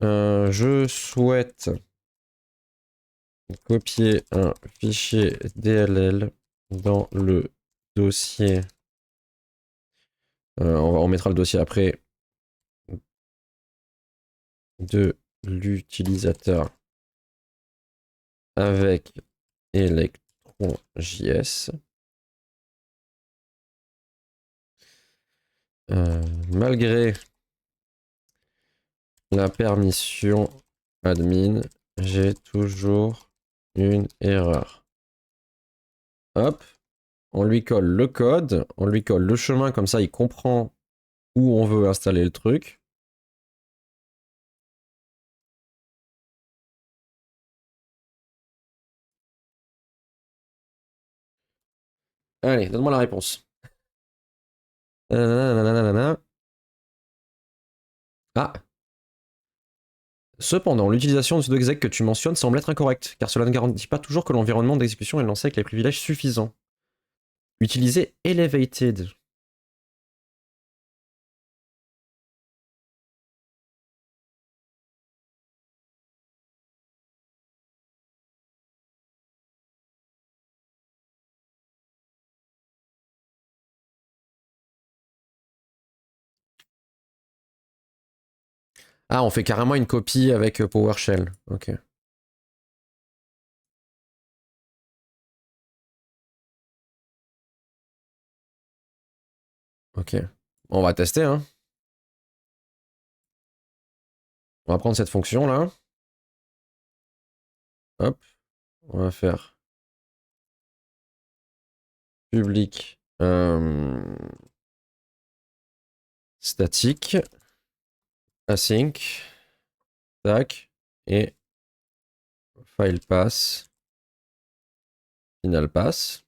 je souhaite copier un fichier DLL dans le dossier. On mettra le dossier après de l'utilisateur avec ElectronJS. Malgré la permission admin, j'ai toujours une erreur. Hop, on lui colle le code, on lui colle le chemin, comme ça il comprend où on veut installer le truc. Allez, donne-moi la réponse. Ah, cependant, l'utilisation de sudo-exec que tu mentionnes semble être incorrecte, car cela ne garantit pas toujours que l'environnement d'exécution est lancé avec les privilèges suffisants. Utilisez Elevated. Ah, on fait carrément une copie avec PowerShell. Ok. Ok. On va tester, hein. On va prendre cette fonction là. Hop, on va faire public statique, async, tac, et file pass, final pass.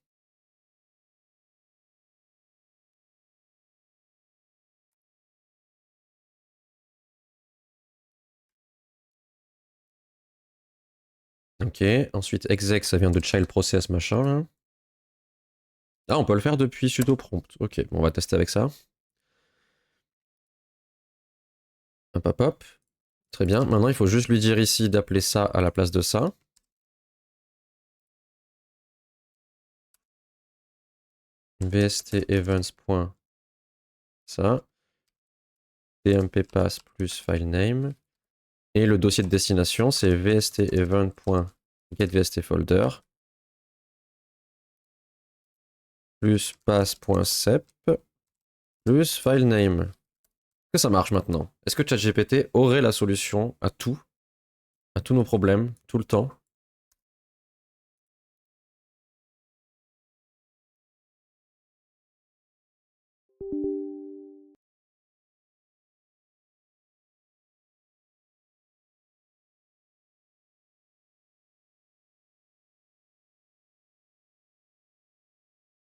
Ok, ensuite exec, ça vient de child process machin là. Ah, on peut le faire depuis sudo prompt. Ok, bon, on va tester avec ça. Hop, hop, hop. Très bien. Maintenant, il faut juste lui dire ici d'appeler ça à la place de ça. VST events. Ça. tmppass plus filename. Et le dossier de destination, c'est vstevent.getvstfolder plus pass.sep plus filename. Est-ce que ça marche maintenant? Est-ce que ChatGPT aurait la solution à tout, à tous nos problèmes, tout le temps?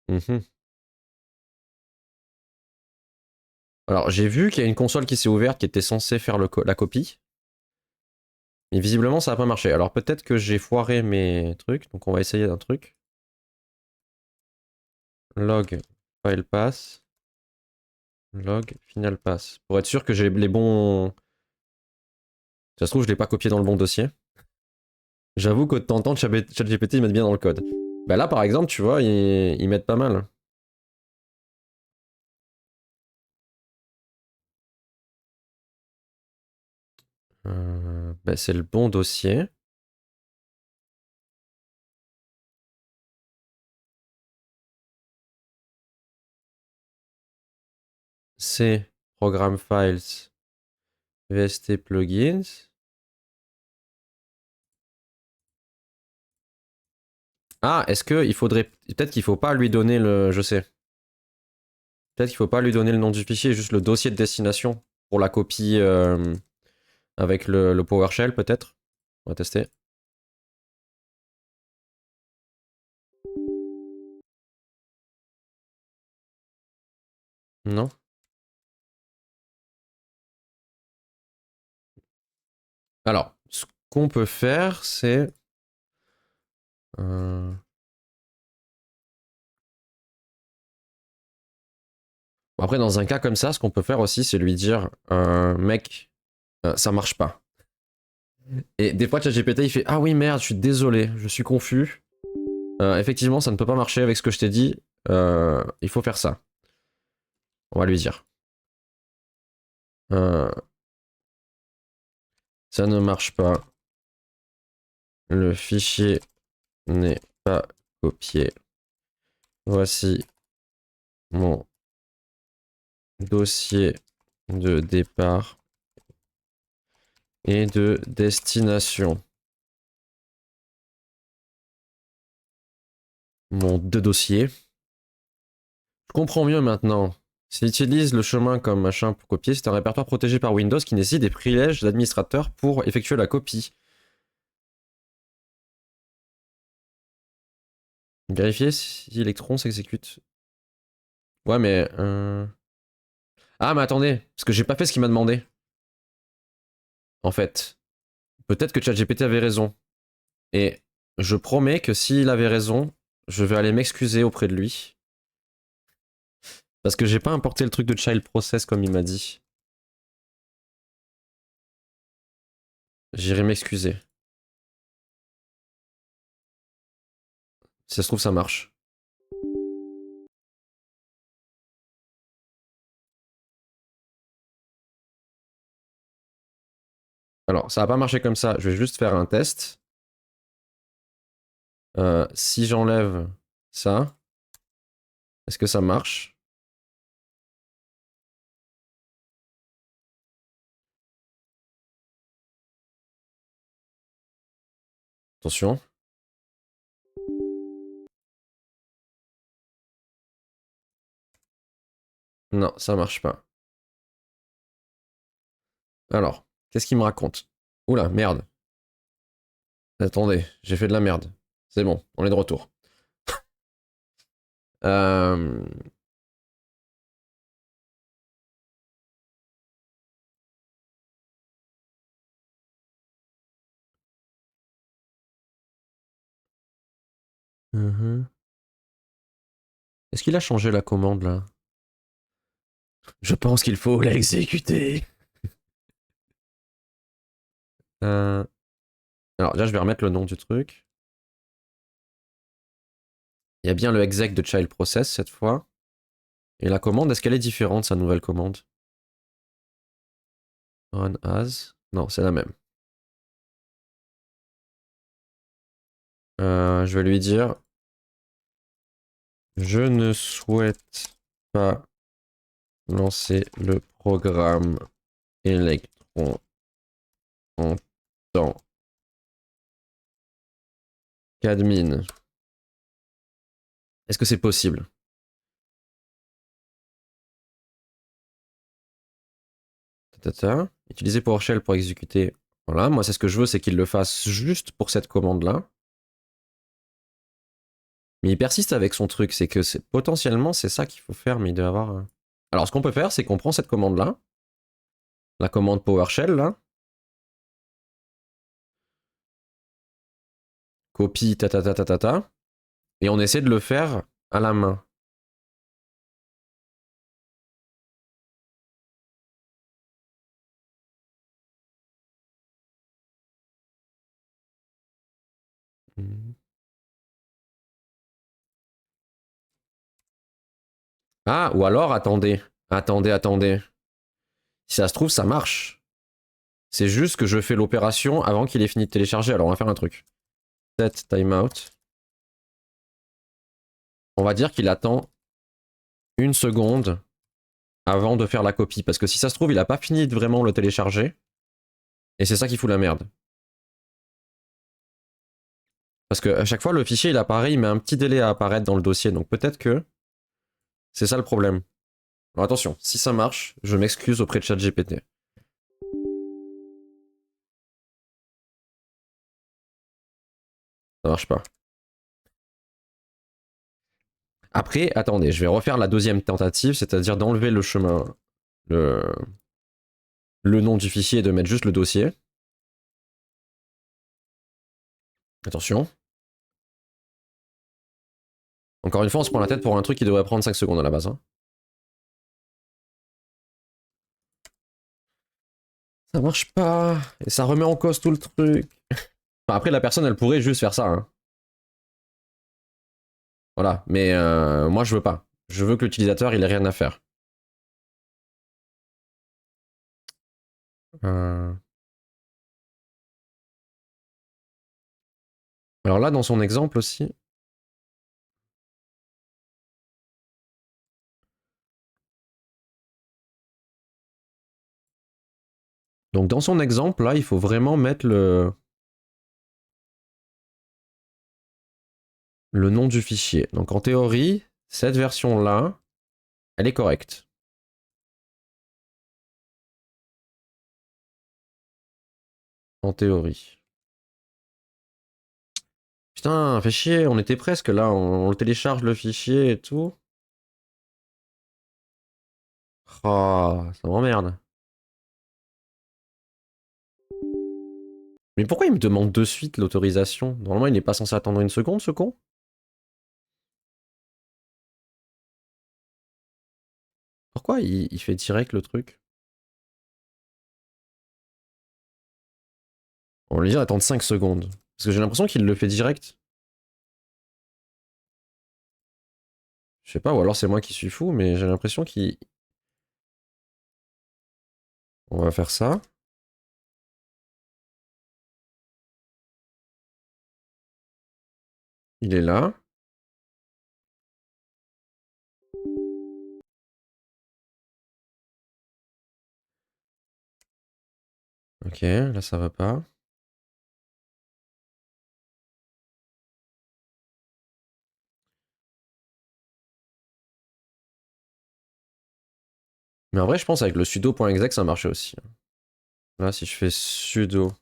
Mhm. Alors, j'ai vu qu'il y a une console qui s'est ouverte qui était censée faire la copie. Mais visiblement, ça n'a pas marché. Alors, peut-être que j'ai foiré mes trucs. Donc, on va essayer d'un truc. Log file pass. Log final pass. Pour être sûr que j'ai les bons. Ça se trouve, je l'ai pas copié dans le bon dossier. J'avoue que de temps en temps, ChatGPT, ils mettent bien dans le code. Bah là, par exemple, tu vois, ils mettent pas mal. Bah, c'est le bon dossier. C'est Program Files, VST Plugins. Ah, est-ce qu'il faudrait. Peut-être qu'il faut pas lui donner le. Je sais. Peut-être qu'il faut pas lui donner le nom du fichier, juste le dossier de destination pour la copie avec le PowerShell, peut-être. On va tester. Non. Alors, ce qu'on peut faire, c'est. euh, bon, après, dans un cas comme ça, ce qu'on peut faire aussi, c'est lui dire mec, ça marche pas. Et des fois, ChatGPT, il fait ah oui, merde, je suis désolé, je suis confus. Effectivement, ça ne peut pas marcher avec ce que je t'ai dit. Il faut faire ça. On va lui dire. Euh, ça ne marche pas. Le fichier n'est pas copié. Voici mon dossier de départ et de destination. Mon deux dossiers. Je comprends mieux maintenant. S'il utilise le chemin comme machin pour copier, c'est un répertoire protégé par Windows qui nécessite des privilèges d'administrateur pour effectuer la copie. Vérifier si Electron s'exécute. Ouais, mais. Ah, mais attendez, parce que j'ai pas fait ce qu'il m'a demandé. En fait, peut-être que ChatGPT avait raison. Et je promets que s'il avait raison, je vais aller m'excuser auprès de lui. Parce que j'ai pas importé le truc de child process comme il m'a dit. J'irai m'excuser. Si ça se trouve, ça marche. Alors, ça va pas marcher comme ça. Je vais juste faire un test. Si j'enlève ça, est-ce que ça marche? Attention. Non, ça marche pas. Alors, qu'est-ce qu'il me raconte? Oula, merde. Attendez, j'ai fait de la merde. C'est bon, on est de retour. Euh... mhm. Est-ce qu'il a changé la commande là? Je pense qu'il faut l'exécuter. Euh, Alors déjà, je vais remettre le nom du truc. Il y a bien le exec de child process cette fois. Et la commande, est-ce qu'elle est différente, sa nouvelle commande? Run as. Non, c'est la même. Je vais lui dire, je ne souhaite pas lancer le programme Electron en tant qu'admin. Est-ce que c'est possible? Tata. Utiliser PowerShell pour exécuter. Voilà, moi c'est ce que je veux, c'est qu'il le fasse juste pour cette commande-là. Mais il persiste avec son truc, c'est que potentiellement c'est ça qu'il faut faire, mais il doit avoir. Alors ce qu'on peut faire, c'est qu'on prend cette commande-là, la commande PowerShell là, copie ta, et on essaie de le faire à la main. Ah, ou alors attendez. Si ça se trouve, ça marche. C'est juste que je fais l'opération avant qu'il ait fini de télécharger. Alors on va faire un truc. Set timeout. On va dire qu'il attend une seconde avant de faire la copie. Parce que si ça se trouve, il a pas fini de vraiment le télécharger. Et c'est ça qui fout la merde. Parce que à chaque fois, le fichier, il apparaît, il met un petit délai à apparaître dans le dossier. Donc peut-être que c'est ça le problème. Alors attention, si ça marche, je m'excuse auprès de ChatGPT. Ça marche pas. Après, attendez, je vais refaire la deuxième tentative, c'est-à-dire d'enlever le chemin, le, le nom du fichier et de mettre juste le dossier. Attention. Encore une fois, on se prend la tête pour un truc qui devrait prendre 5 secondes à la base. Hein. Ça marche pas. Et ça remet en cause tout le truc. Enfin, après, la personne, elle pourrait juste faire ça. Hein. Voilà. Mais moi, je veux pas. Je veux que l'utilisateur, il ait rien à faire. Euh, Alors là, dans son exemple aussi. Donc dans son exemple, là, il faut vraiment mettre le nom du fichier. Donc en théorie, cette version-là, elle est correcte. En théorie. Putain, fait chier, on était presque là, on le télécharge le fichier et tout. Oh, ça m'emmerde. Mais pourquoi il me demande de suite l'autorisation? Normalement, il n'est pas censé attendre une seconde, ce con? Pourquoi il fait direct le truc? On va lui dire d'attendre 5 secondes. Parce que j'ai l'impression qu'il le fait direct. Je sais pas, ou alors c'est moi qui suis fou, mais j'ai l'impression qu'il... On va faire ça. Il est là. Ok, là ça va pas. Mais en vrai, je pense avec le sudo.exec, ça marchait aussi. Là, si je fais sudo.exec,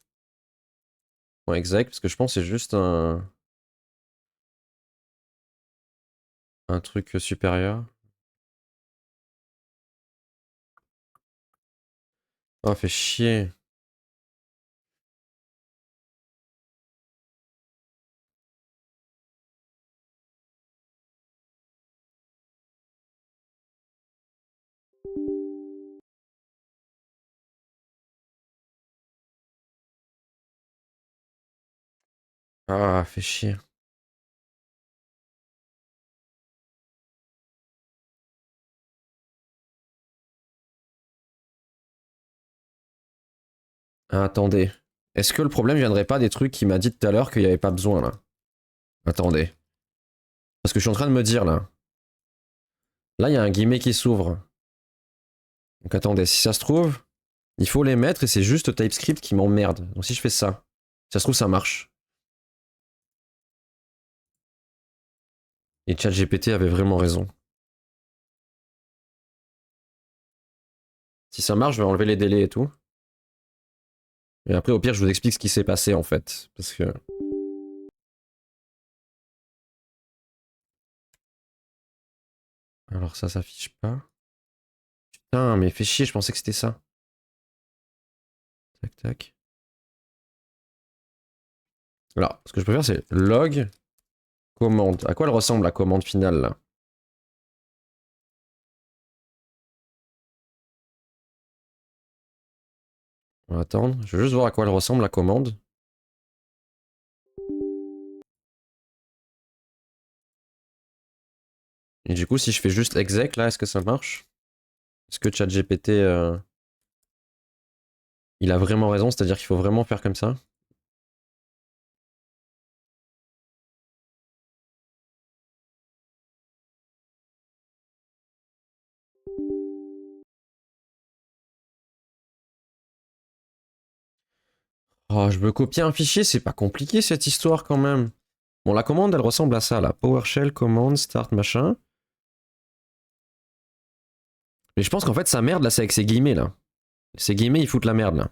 parce que je pense que c'est juste un truc supérieur. Oh, fait chier. Ah, fait chier. Ah, attendez. Est-ce que le problème viendrait pas des trucs qu'il m'a dit tout à l'heure qu'il n'y avait pas besoin, là? Attendez. Parce que je suis en train de me dire, là. Là, il y a un guillemet qui s'ouvre. Donc attendez, si ça se trouve, il faut les mettre et c'est juste TypeScript qui m'emmerde. Donc si je fais ça, si ça se trouve, ça marche. Et ChatGPT avait vraiment raison. Si ça marche, je vais enlever les délais et tout. Et après, au pire, je vous explique ce qui s'est passé, en fait. Parce que... Alors ça s'affiche pas. Putain, mais fait chier, je pensais que c'était ça. Tac, tac. Alors, ce que je peux faire, c'est log commande. À quoi elle ressemble, la commande finale, là? On va attendre. Je veux juste voir à quoi elle ressemble, la commande. Et du coup, si je fais juste exec, là, est-ce que ça marche? Est-ce que ChatGPT, il a vraiment raison, c'est-à-dire qu'il faut vraiment faire comme ça? Oh, je veux copier un fichier, c'est pas compliqué cette histoire quand même. Bon, la commande, elle ressemble à ça, là. PowerShell, commande, start, machin. Mais je pense qu'en fait, sa merde, là, c'est avec ces guillemets, là. Ces guillemets, ils foutent la merde, là.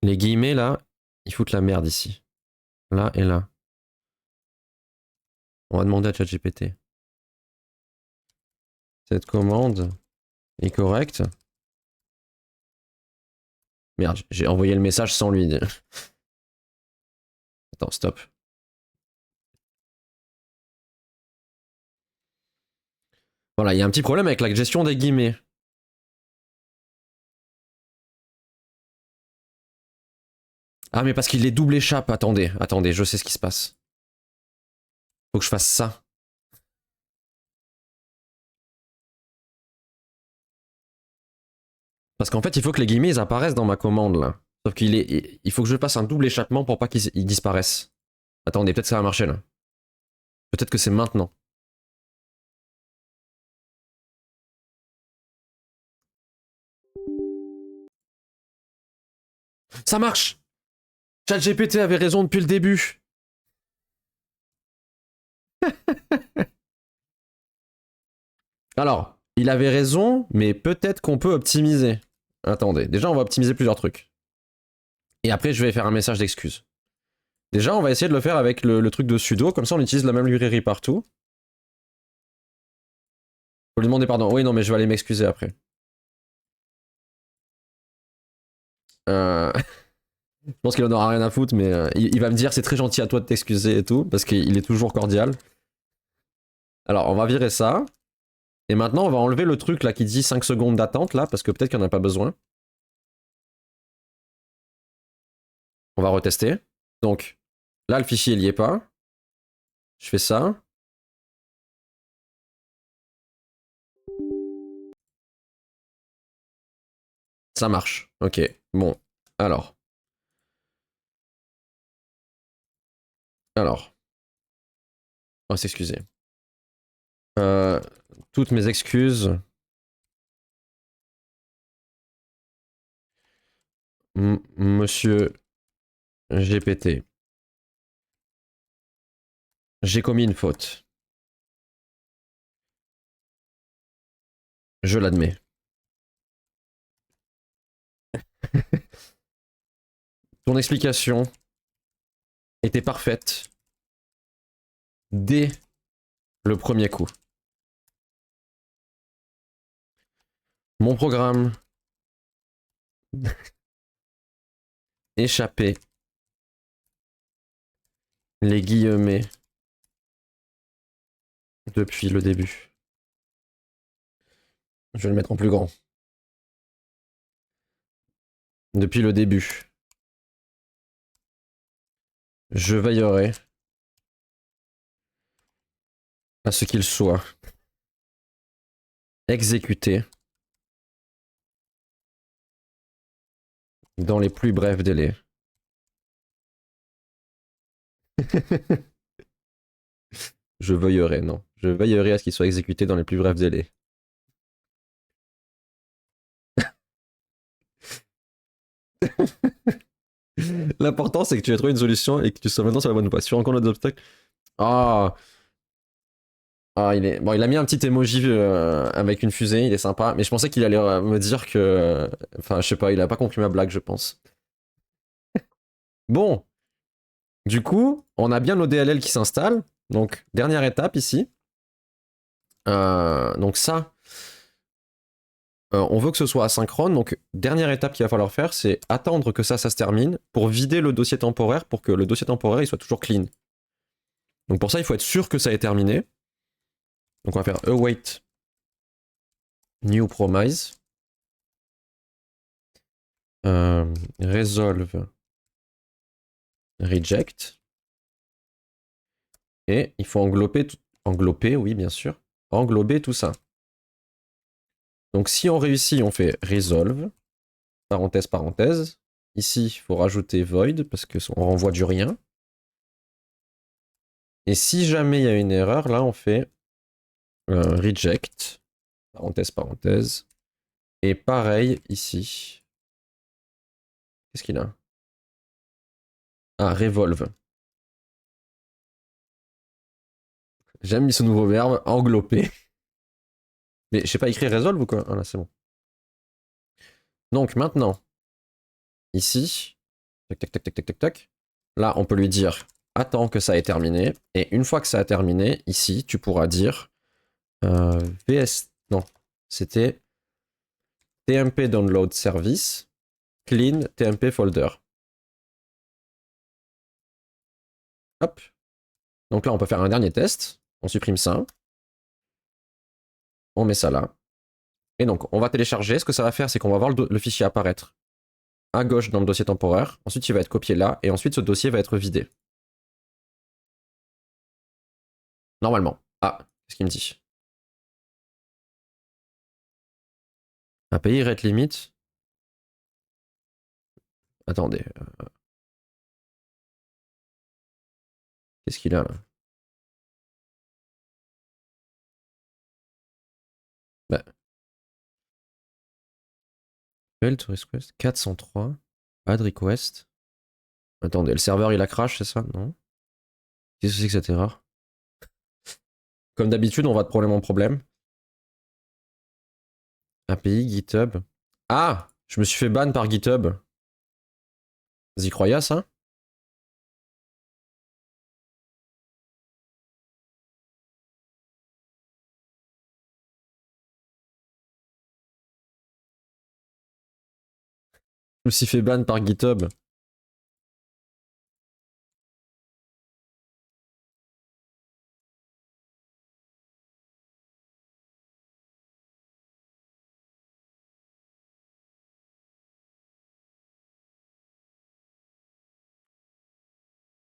Les guillemets, là, ils foutent la merde ici. Là et là. On va demander à ChatGPT. Cette commande est correcte. Merde, j'ai envoyé le message sans lui. Attends, stop. Voilà, il y a un petit problème avec la gestion des guillemets. Ah, mais parce qu'il les double échappe. Attendez, attendez, je sais ce qui se passe. Faut que je fasse ça. Parce qu'en fait, il faut que les guillemets ils apparaissent dans ma commande là. Sauf il faut que je passe un double échappement pour pas qu'ils disparaissent. Attendez, peut-être que ça va marcher là. Peut-être que c'est maintenant. Ça marche. ChatGPT avait raison depuis le début. Alors, il avait raison, mais peut-être qu'on peut optimiser. Attendez, déjà on va optimiser plusieurs trucs. Et après, je vais faire un message d'excuse. Déjà, on va essayer de le faire avec le truc de sudo, comme ça on utilise la même librairie partout. Faut lui demander pardon. Oui, non, mais je vais aller m'excuser après. Je pense qu'il en aura rien à foutre, mais il va me dire c'est très gentil à toi de t'excuser et tout, parce qu'il est toujours cordial. Alors, on va virer ça. Et maintenant, on va enlever le truc là qui dit 5 secondes d'attente là, parce que peut-être qu'il n'y en a pas besoin. On va retester. Donc, là, le fichier, il n'y est pas. Je fais ça. Ça marche. Ok. Bon. Alors. Alors. On va s'excuser. Euh, toutes mes excuses. Monsieur GPT. J'ai commis une faute. Je l'admets. Ton explication était parfaite dès le premier coup. Mon programme échappait les guillemets depuis le début. Je vais le mettre en plus grand. Depuis le début. Je veillerai à ce qu'il soit exécuté dans les plus brefs délais. Je veillerai, non. Je veillerai à ce qu'il soit exécuté dans les plus brefs délais. L'important, c'est que tu aies trouvé une solution et que tu sois maintenant sur la bonne voie. Si tu rencontres des obstacles. Ah, il est. Bon, il a mis un petit emoji avec une fusée, il est sympa. Mais je pensais qu'il allait me dire que. Enfin, je sais pas, il a pas compris ma blague, je pense. Bon. Du coup, on a bien nos DLL qui s'installent. Donc, dernière étape ici. Donc, ça. On veut que ce soit asynchrone. Donc, dernière étape qu'il va falloir faire, c'est attendre que ça se termine pour vider le dossier temporaire pour que le dossier temporaire il soit toujours clean. Donc, pour ça, il faut être sûr que ça est terminé. Donc, on va faire await new promise. Resolve reject. Et il faut englober, oui, bien sûr. Englober tout ça. Donc, si on réussit, on fait resolve, parenthèse, parenthèse. Ici, il faut rajouter void parce qu'on renvoie du rien. Et si jamais il y a une erreur, là, on fait reject, parenthèse, parenthèse. Et pareil ici. Qu'est-ce qu'il a? Ah, revolve. J'aime ce nouveau verbe, englober. Mais je sais pas écrire resolve ou quoi? Ah là, c'est bon. Donc maintenant, ici, tac, tac, tac, tac, tac, tac, tac. Là, on peut lui dire attends que ça ait terminé. Et une fois que ça a terminé, ici, tu pourras dire VS. Non, c'était TMP download service, clean TMP folder. Hop. Donc là, on peut faire un dernier test. On supprime ça. On met ça là. Et donc, on va télécharger. Ce que ça va faire, c'est qu'on va voir le fichier apparaître à gauche dans le dossier temporaire. Ensuite, il va être copié là. Et ensuite, ce dossier va être vidé. Normalement. Ah, qu'est-ce qu'il me dit? API rate limit. Attendez. Qu'est-ce qu'il a là? Bah. Failed to request 403. Add request. Attendez, le serveur il a crash, c'est ça? Non? Qu'est-ce que c'est que cette erreur? Comme d'habitude, on va de problème en problème. API, GitHub. Ah! Je me suis fait ban par GitHub. Vous y croyez à ça? Je me suis fait ban par GitHub.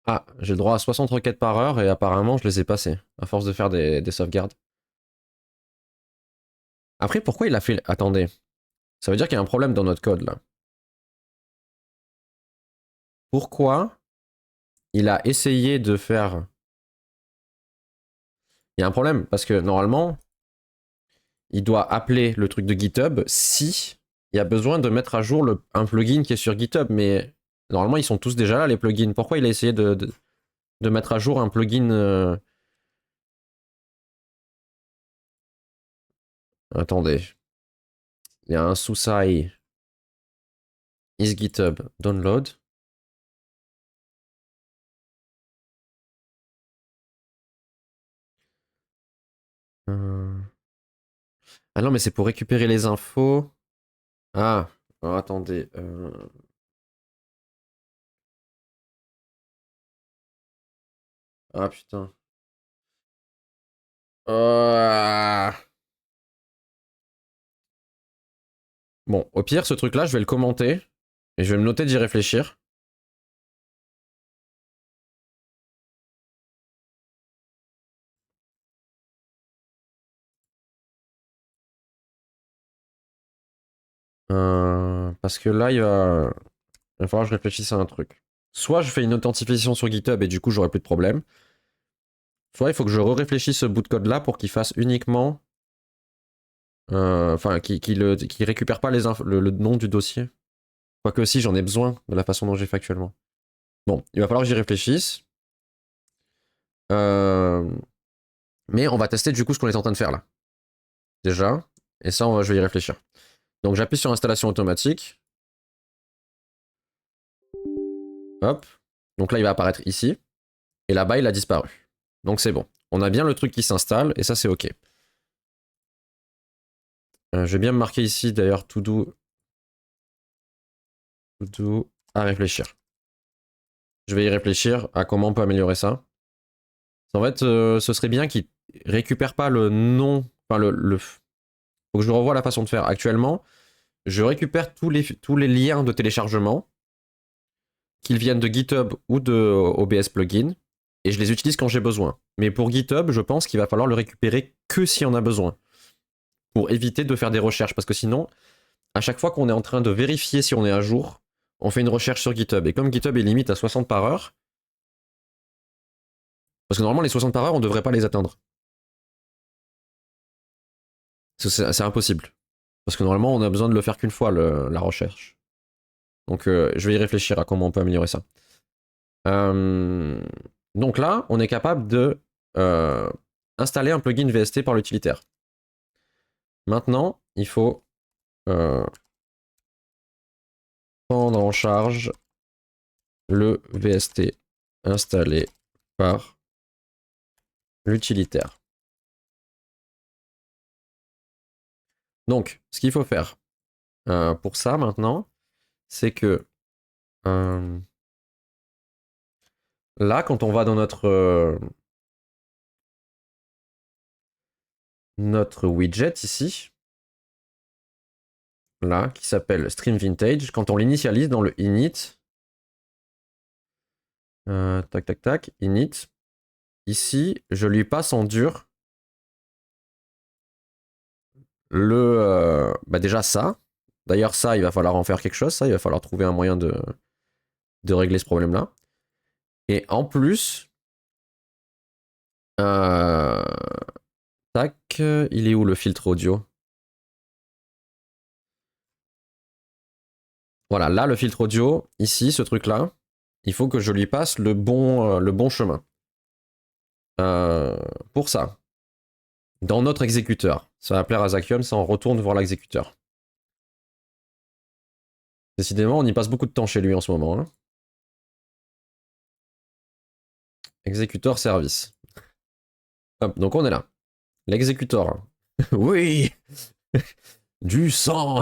Ah, j'ai le droit à 60 requêtes par heure et apparemment je les ai passées, à force de faire des sauvegardes. Après, pourquoi il a fait... Attendez. Ça veut dire qu'il y a un problème dans notre code, là. Pourquoi il a essayé de faire... Il y a un problème, parce que normalement, il doit appeler le truc de GitHub si il y a besoin de mettre à jour un plugin qui est sur GitHub, mais normalement, ils sont tous déjà là, les plugins. Pourquoi il a essayé de mettre à jour un plugin Attendez. Il y a un sous-sai. Is GitHub download. Euh, Ah non, mais c'est pour récupérer les infos. Ah, alors, attendez. Ah putain. Ah. Bon, au pire, ce truc-là, je vais le commenter. Et je vais me noter d'y réfléchir. Parce que là, il va falloir que je réfléchisse à un truc. Soit je fais une authentification sur GitHub et du coup, j'aurai plus de problème. Soit il faut que je réfléchisse ce bout de code-là pour qu'il fasse uniquement. Enfin, qu'il récupère pas le nom du dossier. Quoique si, j'en ai besoin de la façon dont j'ai fait actuellement. Bon, il va falloir que j'y réfléchisse. Euh, mais on va tester du coup ce qu'on est en train de faire là. Déjà. Et ça, je vais y réfléchir. Donc j'appuie sur installation automatique. Hop. Donc là, il va apparaître ici. Et là-bas, il a disparu. Donc c'est bon. On a bien le truc qui s'installe et ça, c'est OK. Je vais bien me marquer ici d'ailleurs to do à réfléchir. Je vais y réfléchir à comment on peut améliorer ça. En fait, ce serait bien qu'il récupère pas le nom. Enfin, faut que je revoie la façon de faire. Actuellement, je récupère tous les liens de téléchargement, qu'ils viennent de GitHub ou de OBS Plugin, et je les utilise quand j'ai besoin. Mais pour GitHub, je pense qu'il va falloir le récupérer que si on a besoin, pour éviter de faire des recherches, parce que sinon, à chaque fois qu'on est en train de vérifier si on est à jour, on fait une recherche sur GitHub. Et comme GitHub est limite à 60 par heure, parce que normalement les 60 par heure, on ne devrait pas les atteindre. C'est impossible. Parce que normalement, on a besoin de le faire qu'une fois, la recherche. Donc, je vais y réfléchir à comment on peut améliorer ça. Euh, donc là, on est capable de installer un plugin VST par l'utilitaire. Maintenant, il faut prendre en charge le VST installé par l'utilitaire. Donc, ce qu'il faut faire pour ça maintenant, c'est que là, quand on va dans notre widget ici, là, qui s'appelle Stream Vintage, quand on l'initialise dans le init, tac, tac, tac, init, ici, je lui passe en dur déjà ça. D'ailleurs, ça, il va falloir en faire quelque chose, ça, il va falloir trouver un moyen de régler ce problème-là. Et en plus, tac, il est où le filtre audio? Voilà, là, le filtre audio, ici, ce truc-là, il faut que je lui passe le bon chemin. Pour ça, dans notre exécuteur, ça va plaire à Zakium, ça on retourne voir l'exécuteur. Décidément, on y passe beaucoup de temps chez lui en ce moment. Hein. Exécuteur service. Hop, donc on est là. L'exécuteur. Oui. Du sang.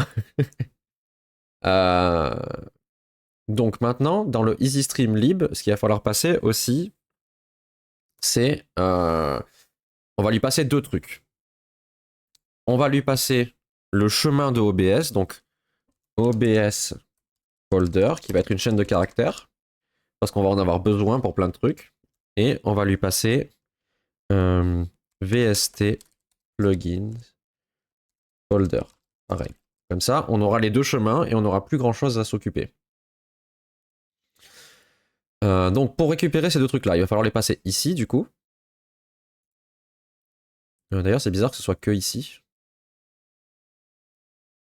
euh... Donc maintenant, dans le EasyStream lib, ce qu'il va falloir passer aussi, c'est... on va lui passer deux trucs. On va lui passer le chemin de OBS, donc OBS folder, qui va être une chaîne de caractères, parce qu'on va en avoir besoin pour plein de trucs. Et on va lui passer VST plugins folder. Pareil. Comme ça, on aura les deux chemins et on n'aura plus grand chose à s'occuper. Donc pour récupérer ces deux trucs-là, il va falloir les passer ici du coup. D'ailleurs, c'est bizarre que ce soit que ici.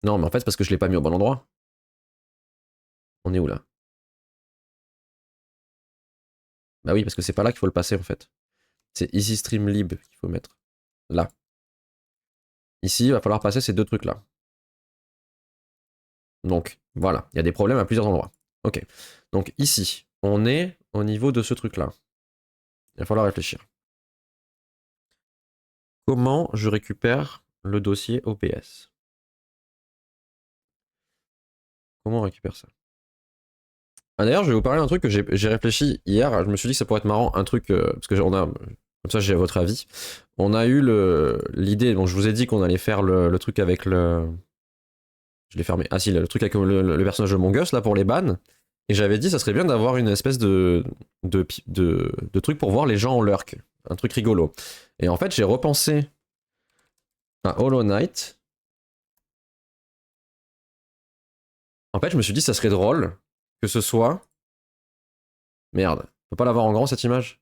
Non, mais en fait, c'est parce que je l'ai pas mis au bon endroit. On est où là? Bah oui, parce que c'est pas là qu'il faut le passer en fait. C'est EasyStream lib qu'il faut mettre. Là. Ici, il va falloir passer ces deux trucs-là. Donc, voilà, il y a des problèmes à plusieurs endroits. Ok. Donc ici, on est au niveau de ce truc-là. Il va falloir réfléchir. Comment je récupère le dossier OBS? Comment on récupère ça? Ah, d'ailleurs, je vais vous parler d'un truc que j'ai réfléchi hier. Je me suis dit que ça pourrait être marrant, un truc, parce que on a, comme ça j'ai votre avis. On a eu l'idée, donc je vous ai dit qu'on allait faire le truc avec le... Je l'ai fermé. Ah si, le truc avec le personnage de Mongus, là, pour les bans. Et j'avais dit, ça serait bien d'avoir une espèce de truc pour voir les gens en lurk. Un truc rigolo. Et en fait, j'ai repensé à Hollow Knight. En fait, je me suis dit, ça serait drôle que ce soit... Merde, on peut pas l'avoir en grand, cette image?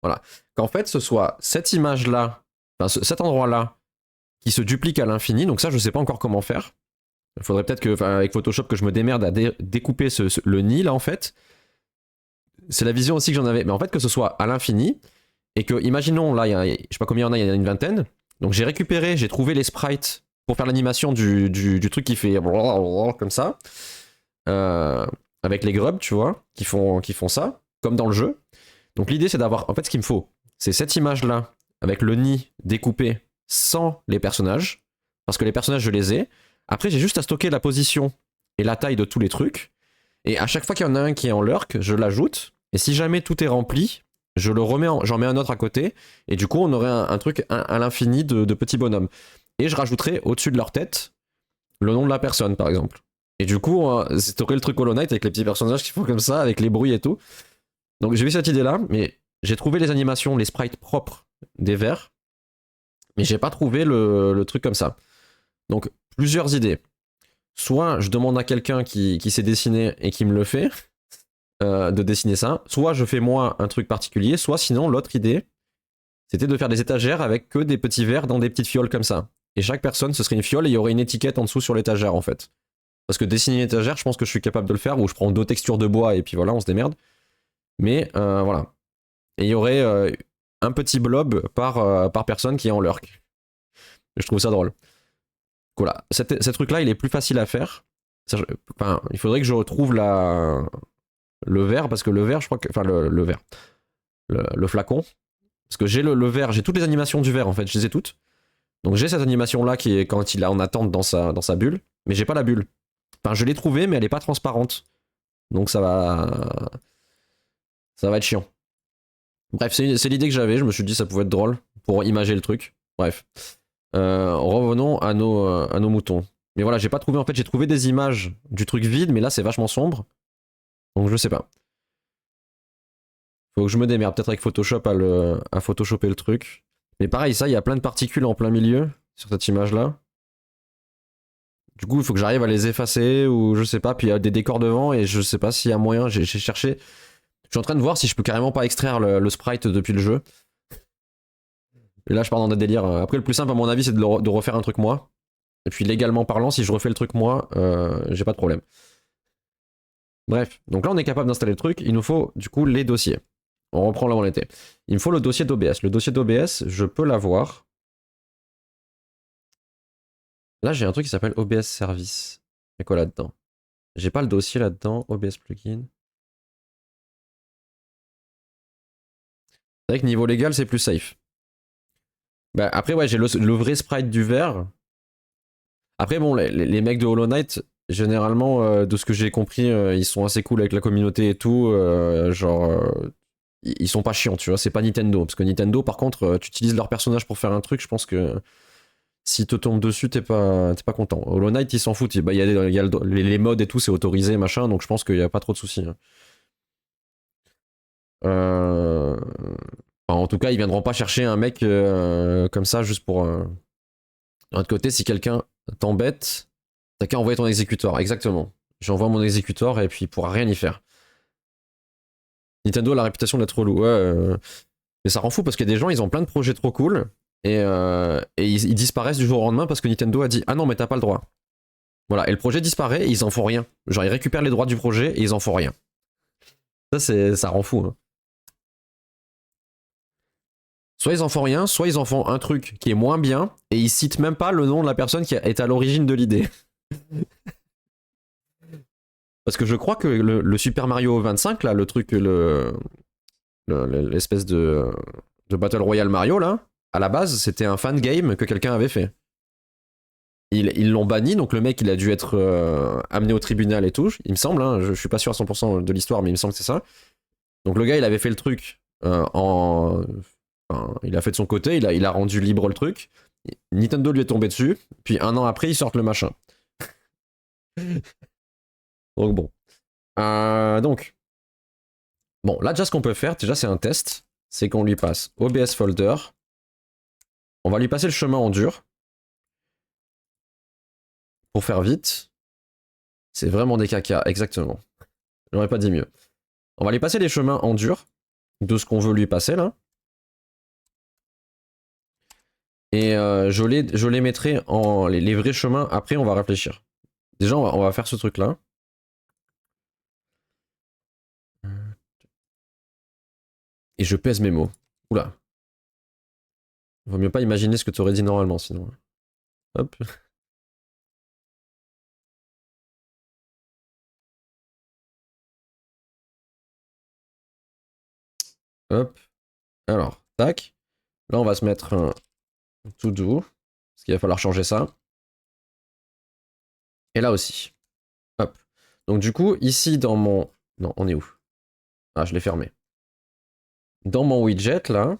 Voilà. Qu'en fait, ce soit cette image-là, enfin, cet endroit-là, qui se duplique à l'infini. Donc ça, je sais pas encore comment faire. Il faudrait peut-être que, avec Photoshop, que je me démerde à découper le nid, là, en fait. C'est la vision aussi que j'en avais. Mais en fait, que ce soit à l'infini, et que, imaginons, là, je sais pas combien il y en a, il y en a une vingtaine. Donc j'ai récupéré, j'ai trouvé les sprites pour faire l'animation du truc qui fait comme ça. Avec les grubs, tu vois, qui font ça, comme dans le jeu. Donc l'idée, c'est d'avoir... En fait, ce qu'il me faut, c'est cette image-là, avec le nid découpé sans les personnages, parce que les personnages, je les ai. Après, j'ai juste à stocker la position et la taille de tous les trucs. Et à chaque fois qu'il y en a un qui est en lurk, je l'ajoute. Et si jamais tout est rempli, je le remets, j'en mets un autre à côté. Et du coup, on aurait un truc à l'infini de petits bonhommes. Et je rajouterai au-dessus de leur tête le nom de la personne, par exemple. Et du coup, t'aurais le truc Hollow Knight avec les petits personnages qui font comme ça, avec les bruits et tout. Donc j'ai eu cette idée-là, mais j'ai trouvé les animations, les sprites propres des vers, mais j'ai pas trouvé le truc comme ça. Donc plusieurs idées. Soit je demande à quelqu'un qui sait dessiner et qui me le fait, de dessiner ça. Soit je fais moi un truc particulier, soit sinon l'autre idée, c'était de faire des étagères avec que des petits verres dans des petites fioles comme ça. Et chaque personne, ce serait une fiole et il y aurait une étiquette en dessous sur l'étagère en fait. Parce que dessiner une étagère, je pense que je suis capable de le faire, où je prends deux textures de bois et puis voilà, on se démerde. Mais voilà. Et il y aurait un petit blob par personne qui est en lurk. Je trouve ça drôle. Voilà. Ce truc-là, il est plus facile à faire. Enfin, il faudrait que je retrouve le verre, parce que le verre, je crois que... Enfin, le verre. Le flacon. Parce que j'ai le verre, j'ai toutes les animations du verre, en fait, je les ai toutes. Donc j'ai cette animation-là qui est quand il est en attente dans sa bulle, mais j'ai pas la bulle. Enfin, je l'ai trouvée, mais elle est pas transparente. Donc ça va être chiant. Bref, c'est l'idée que j'avais, je me suis dit ça pouvait être drôle pour imager le truc. Bref. Revenons à nos moutons. Mais voilà, j'ai pas trouvé, en fait, j'ai trouvé des images du truc vide, mais là c'est vachement sombre. Donc je sais pas. Faut que je me démerde peut-être avec Photoshop à photoshopper le truc. Mais pareil, ça, il y a plein de particules en plein milieu sur cette image-là. Du coup, il faut que j'arrive à les effacer ou je sais pas. Puis il y a des décors devant et je sais pas s'il y a moyen. J'ai cherché. Je suis en train de voir si je peux carrément pas extraire le sprite depuis le jeu. Et là, je pars dans des délires. Après, le plus simple, à mon avis, c'est de refaire un truc moi. Et puis, légalement parlant, si je refais le truc moi, j'ai pas de problème. Bref, donc là, on est capable d'installer le truc. Il nous faut, du coup, les dossiers. On reprend là où on était. Il me faut le dossier d'OBS. Le dossier d'OBS, je peux l'avoir. Là, j'ai un truc qui s'appelle OBS Service. Il y a quoi là-dedans? J'ai pas le dossier là-dedans. OBS Plugin. C'est vrai que niveau légal, c'est plus safe. Bah, après, ouais, j'ai le vrai sprite du verre. Après, bon, les mecs de Hollow Knight, généralement, de ce que j'ai compris, ils sont assez cool avec la communauté et tout. Ils sont pas chiants, tu vois. C'est pas Nintendo. Parce que Nintendo, par contre, tu utilises leur personnage pour faire un truc, je pense que si te tombes dessus, t'es pas content. Hollow Knight, ils s'en foutent. Bah, il y a les mods et tout, c'est autorisé, machin, donc je pense qu'il y a pas trop de soucis. Euh... Enfin, en tout cas, ils viendront pas chercher un mec comme ça juste pour. D'un autre côté, si quelqu'un t'embête, t'as qu'à envoyer ton exécuteur. Exactement. J'envoie mon exécuteur et puis il pourra rien y faire. Nintendo a la réputation d'être relou. Ouais, mais ça rend fou parce qu'il y a des gens, ils ont plein de projets trop cool et ils disparaissent du jour au lendemain parce que Nintendo a dit ah non, mais t'as pas le droit. Voilà, et le projet disparaît et ils en font rien. Genre, ils récupèrent les droits du projet et ils en font rien. Ça rend fou. Hein. Soit ils en font rien, soit ils en font un truc qui est moins bien, et ils citent même pas le nom de la personne qui est à l'origine de l'idée. Parce que je crois que le Super Mario 25, là, le truc, l'espèce de Battle Royale Mario, là, à la base, c'était un fan game que quelqu'un avait fait. Ils l'ont banni, donc le mec, il a dû être amené au tribunal et tout, il me semble, hein, je suis pas sûr à 100% de l'histoire, mais il me semble que c'est ça. Donc le gars, il avait fait le truc enfin, il a fait de son côté, il a rendu libre le truc. Nintendo lui est tombé dessus, puis un an après, ils sortent le machin. Donc bon. Donc, bon, là déjà ce qu'on peut faire, déjà c'est un test, c'est qu'on lui passe OBS folder, on va lui passer le chemin en dur, pour faire vite. C'est vraiment des caca, exactement. J'aurais pas dit mieux. On va lui passer les chemins en dur, de ce qu'on veut lui passer là. Et je les mettrai en les vrais chemins, après on va réfléchir. Déjà on va faire ce truc là. Et je pèse mes mots. Oula. Vaut mieux pas imaginer ce que tu aurais dit normalement sinon. Hop. Hop. Alors, tac. Là on va se mettre un to do. Parce qu'il va falloir changer ça. Et là aussi. Hop. Donc du coup, ici dans mon... Non, on est où? Ah, je l'ai fermé. Dans mon widget, là,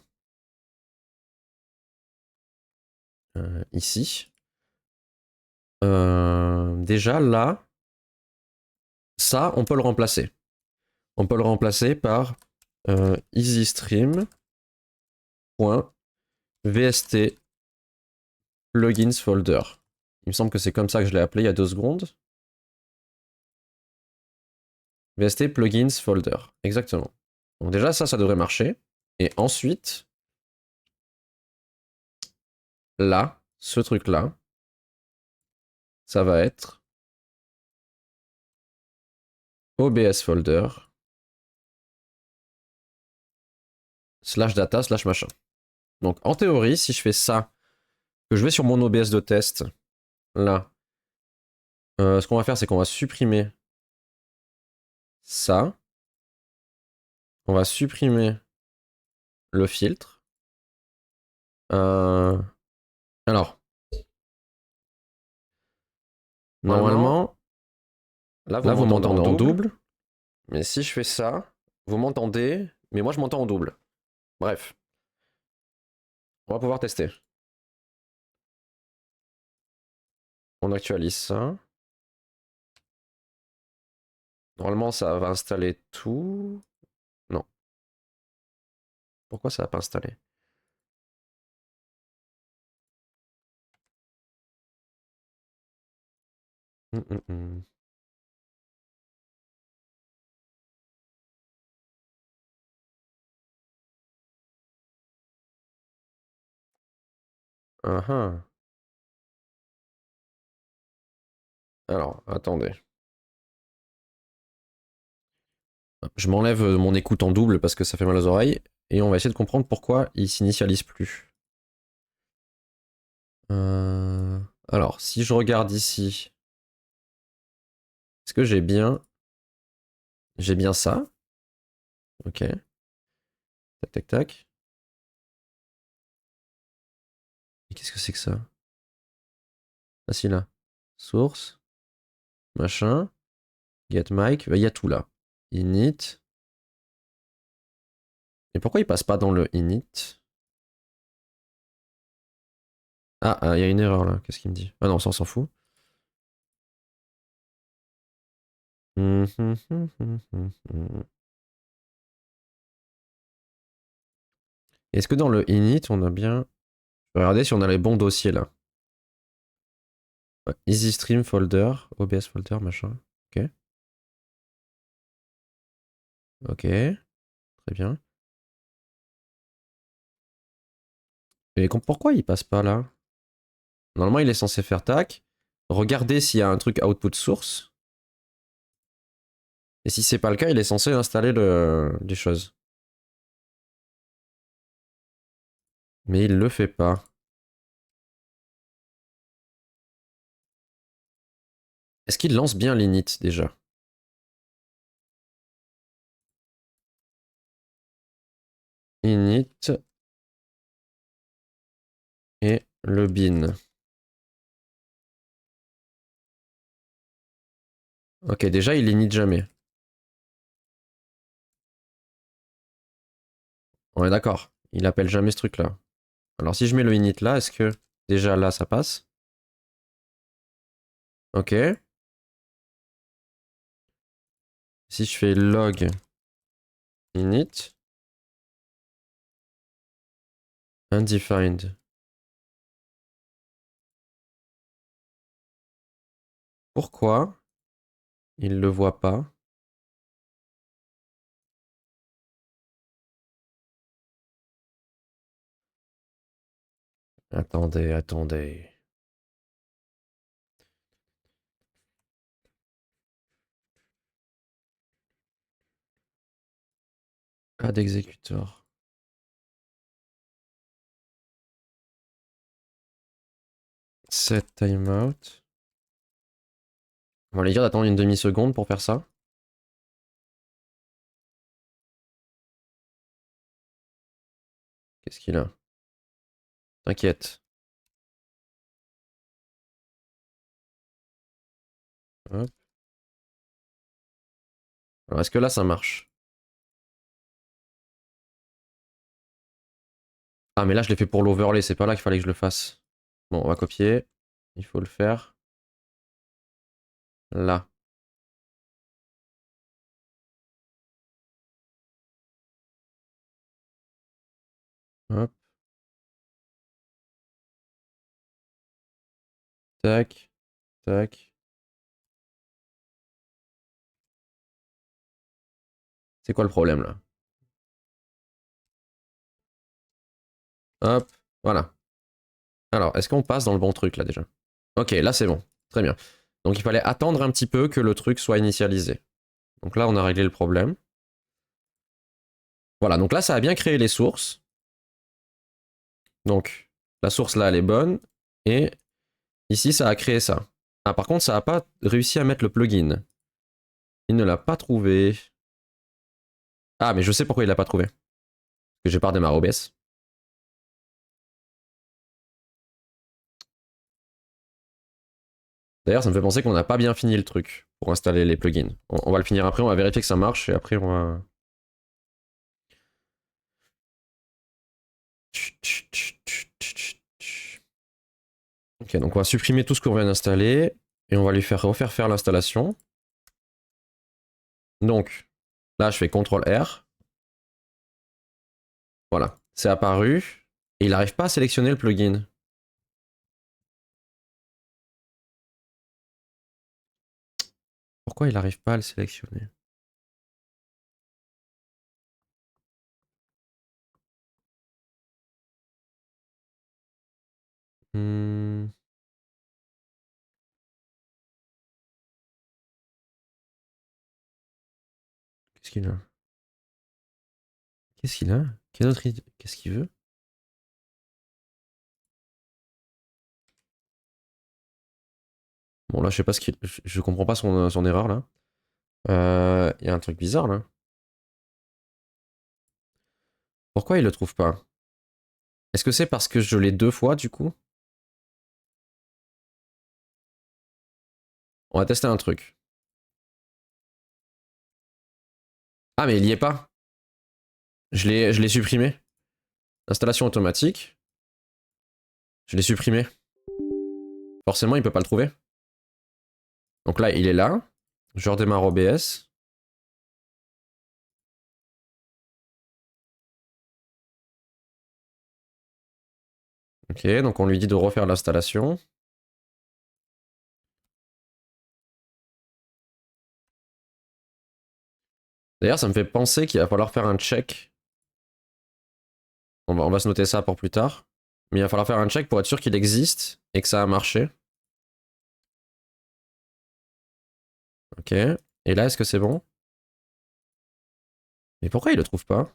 ici, déjà là, ça, on peut le remplacer. On peut le remplacer par easystream.vst plugins folder. Il me semble que c'est comme ça que je l'ai appelé il y a 2 secondes. VST plugins folder, exactement. Donc déjà ça devrait marcher. Et ensuite, là, ce truc-là, ça va être OBS folder slash data slash machin. Donc en théorie, si je fais ça, que je vais sur mon OBS de test, là, ce qu'on va faire, c'est qu'on va supprimer ça. On va supprimer le filtre. Alors, normalement, là vous m'entendez en double. Mais si je fais ça, vous m'entendez, mais moi je m'entends en double. Bref, on va pouvoir tester. On actualise ça. Normalement, ça va installer tout. Non. Pourquoi ça va pas installer? Hum, hum, hum. Ah ah. Alors, attendez. Je m'enlève mon écoute en double parce que ça fait mal aux oreilles. Et on va essayer de comprendre pourquoi il s'initialise plus. Alors, si je regarde ici, est-ce que j'ai bien... J'ai bien ça? Ok. Tac, tac, tac. Et qu'est-ce que c'est que ça? Ah si, là. Source. Machin. Get mic. Il y a tout là. Init. Et pourquoi il passe pas dans le init? Ah, il y a une erreur là. Qu'est-ce qu'il me dit? Ah non, ça on s'en fout. Est-ce que dans le init, on a bien... Je vais regarder si on a les bons dossiers là. Ouais, Easy Stream folder, OBS folder, machin. Ok. Ok. Très bien. Et pourquoi il passe pas là? Normalement, il est censé faire tac. Regarder s'il y a un truc output source. Et si c'est pas le cas, il est censé installer les choses. Mais il le fait pas. Est-ce qu'il lance bien l'init déjà? Init et le bin. Ok, déjà il init jamais. On est d'accord. Il appelle jamais ce truc-là. Alors si je mets le init là, est-ce que déjà là ça passe? Ok. Si je fais log init, undefined. Pourquoi il le voit pas? Attendez, attendez. Add executor. Set timeout. On va lui dire d'attendre une demi-seconde pour faire ça. Qu'est-ce qu'il a? T'inquiète. Hop. Alors est-ce que là ça marche? Ah mais là je l'ai fait pour l'overlay, c'est pas là qu'il fallait que je le fasse. Bon, on va copier. Il faut le faire là. Hop. Tac. Tac. C'est quoi le problème là? Hop. Voilà. Alors, est-ce qu'on passe dans le bon truc là déjà? Ok, là c'est bon. Très bien. Donc il fallait attendre un petit peu que le truc soit initialisé. Donc là on a réglé le problème. Voilà, donc là ça a bien créé les sources. Donc la source là elle est bonne. Et ici ça a créé ça. Ah par contre ça n'a pas réussi à mettre le plugin. Il ne l'a pas trouvé. Ah mais je sais pourquoi il l'a pas trouvé. Parce que j'ai pas redémarré OBS. D'ailleurs ça me fait penser qu'on n'a pas bien fini le truc pour installer les plugins. On va le finir après, on va vérifier que ça marche et après on va... Ok, donc on va supprimer tout ce qu'on vient d'installer et on va lui faire refaire faire l'installation. Donc là, je fais CTRL R. Voilà, c'est apparu. Et il n'arrive pas à sélectionner le plugin. Pourquoi il n'arrive pas à le sélectionner? Hmm, Qu'est-ce qu'il a? Qu'est-ce qu'il a? Qu'est-ce qu'il veut? Bon, là, je sais pas ce qu'il... Je comprends pas son erreur, là. Il y a un truc bizarre, là. Pourquoi il le trouve pas? Est-ce que c'est parce que je l'ai deux fois, du coup? On va tester un truc. Ah, mais il y est pas. Je l'ai supprimé. Installation automatique. Je l'ai supprimé. Forcément, il peut pas le trouver. Donc là, il est là. Je redémarre OBS. Ok, donc on lui dit de refaire l'installation. D'ailleurs, ça me fait penser qu'il va falloir faire un check. On va se noter ça pour plus tard. Mais il va falloir faire un check pour être sûr qu'il existe et que ça a marché. Ok. Et là, est-ce que c'est bon? Mais pourquoi il le trouve pas?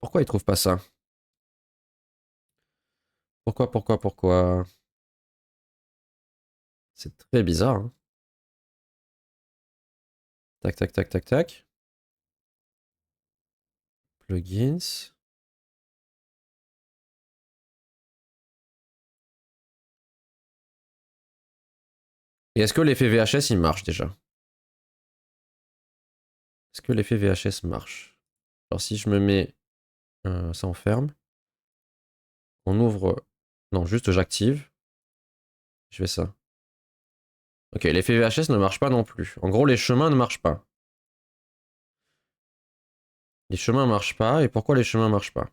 Pourquoi il trouve pas ça? Pourquoi? C'est très bizarre, hein. Tac. Plugins. Et est-ce que l'effet VHS il marche déjà? Est-ce que l'effet VHS marche? Alors si je me mets... ça on ferme. On ouvre... Non, juste j'active. Je fais ça. Ok, l'effet VHS ne marche pas non plus. En gros, les chemins ne marchent pas. Les chemins marchent pas. Et pourquoi les chemins marchent pas?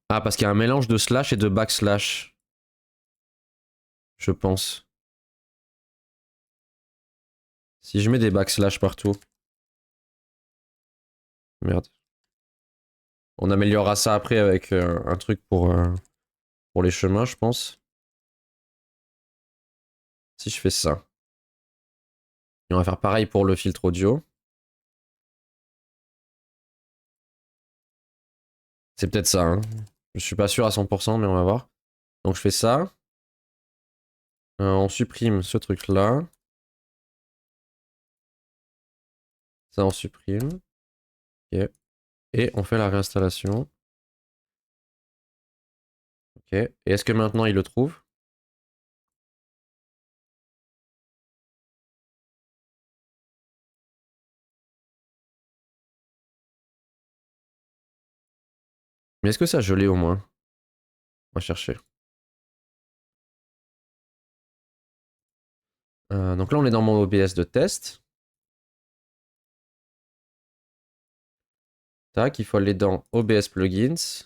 Ah, parce qu'il y a un mélange de slash et de backslash. Je pense. Si je mets des backslash partout. Merde. On améliorera ça après avec un truc pour les chemins, je pense. Si je fais ça. Et on va faire pareil pour le filtre audio. C'est peut-être ça, hein. Je suis pas sûr à 100%, mais on va voir. Donc je fais ça. On supprime ce truc-là. Ça, on supprime. Ok. Et on fait la réinstallation. Ok. Et est-ce que maintenant il le trouve? Mais est-ce que ça, je l'ai au moins? On va chercher. Donc là, on est dans mon OBS de test. Tac, il faut aller dans OBS Plugins.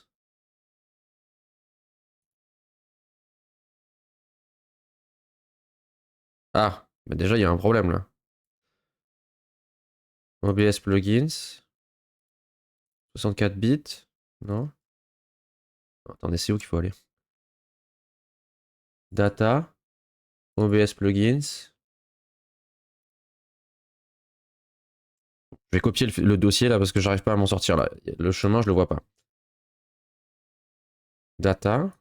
Ah, bah déjà, il y a un problème là. OBS Plugins. 64 bits. Non? Attendez, c'est où qu'il faut aller? Data. OBS Plugins. Je vais copier le dossier là parce que j'arrive pas à m'en sortir là. Le chemin, je le vois pas. Data.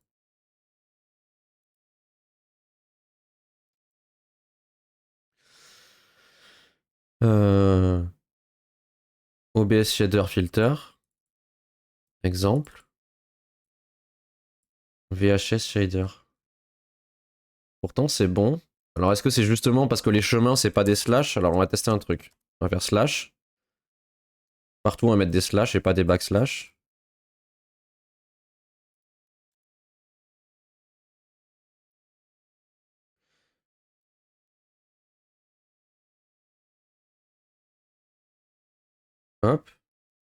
Euh, OBS Shader Filter. Exemple. VHS Shader. Pourtant, c'est bon. Alors, est-ce que c'est justement parce que les chemins, c'est pas des slash? Alors, on va tester un truc. On va faire slash. Partout, on va mettre des slash et pas des backslash. Hop.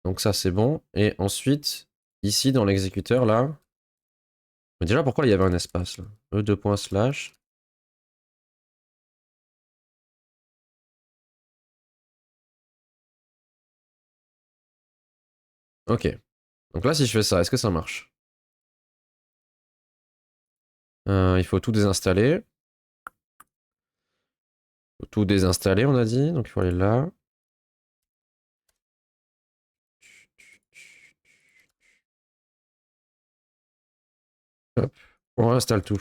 Donc ça, c'est bon. Et ensuite, ici, dans l'exécuteur, là... Mais déjà, pourquoi il y avait un espace, là? E2.slash. Ok. Donc là, si je fais ça, est-ce que ça marche? Il faut tout désinstaller. Faut tout désinstaller, on a dit. Donc il faut aller là. Hop. On réinstalle tout.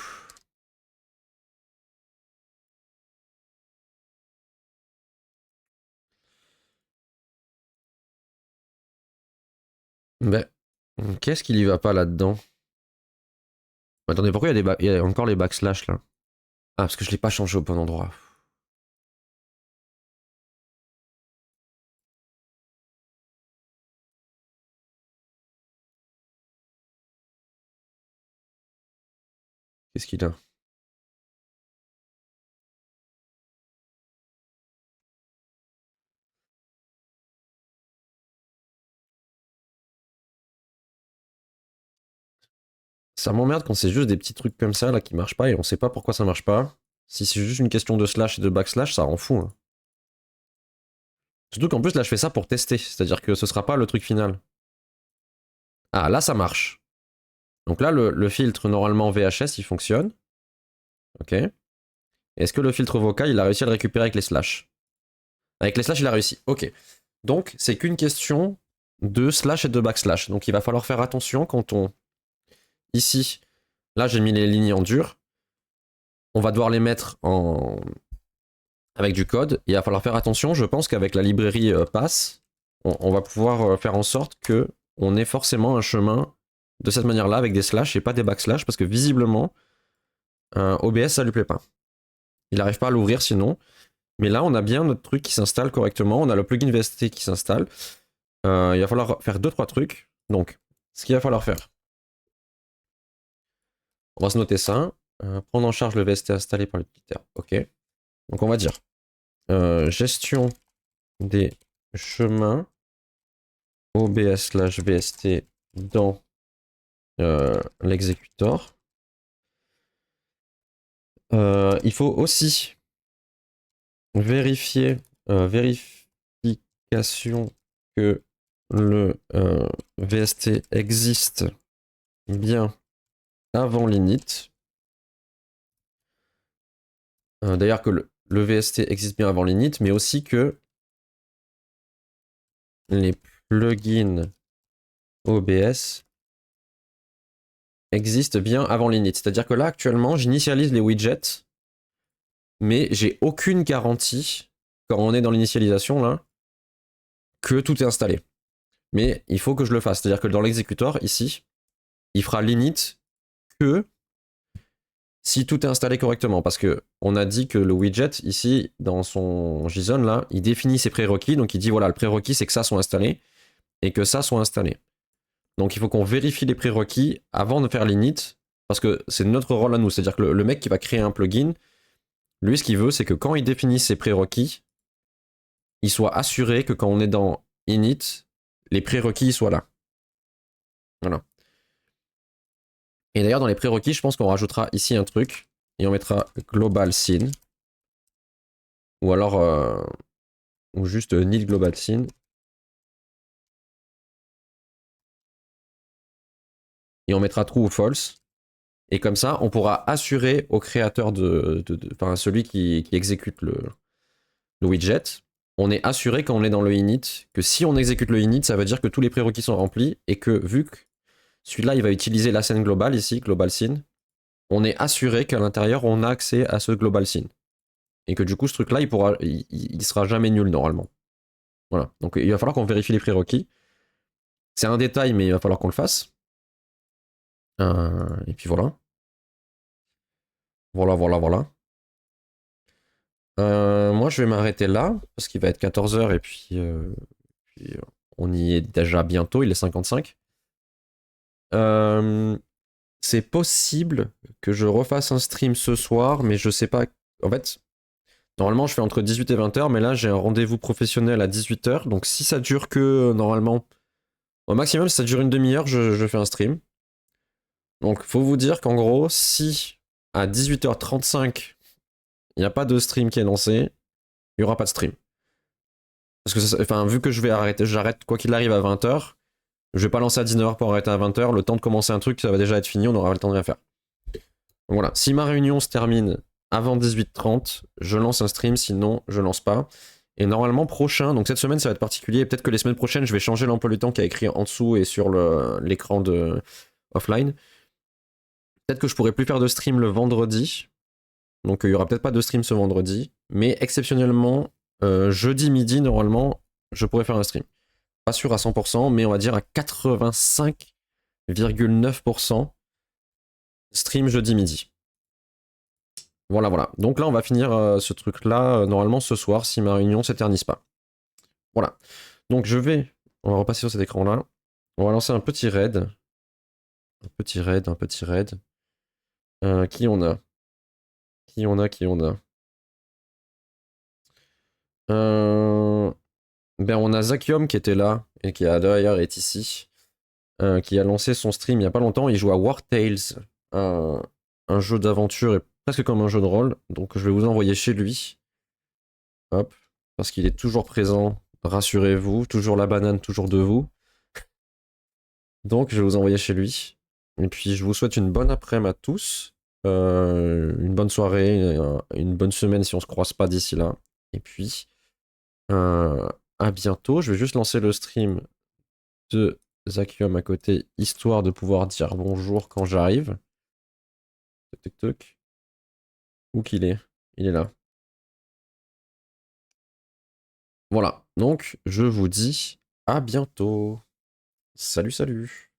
Ben, qu'est-ce qu'il y va pas là-dedans? Attendez, pourquoi il y a encore les backslash là? Ah, parce que je l'ai pas changé au bon endroit. Qu'est-ce qu'il a? Ça m'emmerde quand c'est juste des petits trucs comme ça là qui marchent pas et on sait pas pourquoi ça marche pas. Si c'est juste une question de slash et de backslash, ça rend fou, hein. Surtout qu'en plus là je fais ça pour tester, c'est-à-dire que ce sera pas le truc final. Ah là ça marche. Donc là le filtre normalement VHS il fonctionne. Ok. Est-ce que le filtre vocal il a réussi à le récupérer avec les slash? Avec les slash, il a réussi. Ok. Donc, c'est qu'une question de slash et de backslash. Donc, il va falloir faire attention quand on... Ici, là, j'ai mis les lignes en dur. On va devoir les mettre en... avec du code. Il va falloir faire attention. Je pense qu'avec la librairie Pass, on va pouvoir faire en sorte que on ait forcément un chemin de cette manière-là, avec des slash et pas des backslash, parce que visiblement, OBS, ça lui plaît pas. Il n'arrive pas à l'ouvrir sinon. Mais là, on a bien notre truc qui s'installe correctement. On a le plugin VST qui s'installe. Il va falloir faire 2-3 trucs. Donc, ce qu'il va falloir faire, on va se noter ça. Prendre en charge le VST installé par l'utilitaire. Ok. Donc, on va dire gestion des chemins OBS/VST dans l'exécutor. Il faut aussi vérifier vérification que le VST existe bien avant l'init. D'ailleurs que le VST existe bien avant l'init, mais aussi que les plugins OBS existent bien avant l'init. C'est-à-dire que là, actuellement, j'initialise les widgets, mais j'ai aucune garantie, quand on est dans l'initialisation, là, que tout est installé. Mais il faut que je le fasse. C'est-à-dire que dans l'exécutor, ici, il fera l'init que si tout est installé correctement. Parce que on a dit que le widget, ici, dans son JSON, là, il définit ses prérequis. Donc il dit, voilà, le prérequis, c'est que ça soit installé et que ça soit installé. Donc il faut qu'on vérifie les prérequis avant de faire l'init, parce que c'est notre rôle à nous. C'est-à-dire que le mec qui va créer un plugin, lui, ce qu'il veut, c'est que quand il définit ses prérequis, il soit assuré que quand on est dans init, les prérequis soient là. Voilà. Et d'ailleurs, dans les prérequis, je pense qu'on rajoutera ici un truc, et on mettra global scene, ou alors, ou juste need global scene. Et on mettra true ou false. Et comme ça, on pourra assurer au créateur enfin, celui qui exécute le widget, on est assuré quand on est dans le init que si on exécute le init, ça veut dire que tous les prérequis sont remplis et que vu que celui-là, il va utiliser la scène globale ici, global scene, on est assuré qu'à l'intérieur, on a accès à ce global scene. Et que du coup, ce truc-là, il sera jamais nul normalement. Voilà. Donc il va falloir qu'on vérifie les prérequis. C'est un détail, mais il va falloir qu'on le fasse. Et puis voilà. Voilà. Moi, je vais m'arrêter là, parce qu'il va être 14h et puis, on y est déjà bientôt, il est 55. C'est possible que je refasse un stream ce soir, mais je sais pas. En fait, normalement, je fais entre 18 et 20h, mais là, j'ai un rendez-vous professionnel à 18h, donc si ça dure que, normalement, au maximum, si ça dure une demi-heure, je fais un stream. Donc, faut vous dire qu'en gros, si à 18h35, il n'y a pas de stream qui est lancé, il n'y aura pas de stream. Parce que, enfin, vu que je vais arrêter, j'arrête quoi qu'il arrive à 20h, je vais pas lancer à 19h pour arrêter à 20h, le temps de commencer un truc, ça va déjà être fini, on aura le temps de rien faire. Donc voilà, si ma réunion se termine avant 18h30, je lance un stream, sinon je lance pas. Et normalement prochain, donc cette semaine ça va être particulier, peut-être que les semaines prochaines je vais changer l'emploi du temps qui a écrit en dessous et sur l'écran de offline. Peut-être que je pourrais plus faire de stream le vendredi, donc il y aura peut-être pas de stream ce vendredi, mais exceptionnellement, jeudi midi normalement, je pourrais faire un stream. Pas sûr à 100%, mais on va dire à 85,9% stream jeudi midi. Voilà. Donc là, on va finir ce truc-là, normalement ce soir, si ma réunion s'éternise pas. Voilà. Donc on va repasser sur cet écran-là. On va lancer un petit raid. Un petit raid. Qui on a Ben on a Zakium qui était là, et qui d'ailleurs est ici, qui a lancé son stream il y a pas longtemps. Il joue à War Tales, un jeu d'aventure et presque comme un jeu de rôle. Donc je vais vous envoyer chez lui. Hop. Parce qu'il est toujours présent. Rassurez-vous. Toujours la banane, toujours de vous. Donc je vais vous envoyer chez lui. Et puis je vous souhaite une bonne après-midi à tous. Une bonne soirée, une bonne semaine si on se croise pas d'ici là. Et puis À bientôt. Je vais juste lancer le stream de Zakium à côté, histoire de pouvoir dire bonjour quand j'arrive. Toc, toc, toc. Où qu'il est? Il est là. Voilà. Donc, je vous dis à bientôt. Salut, salut.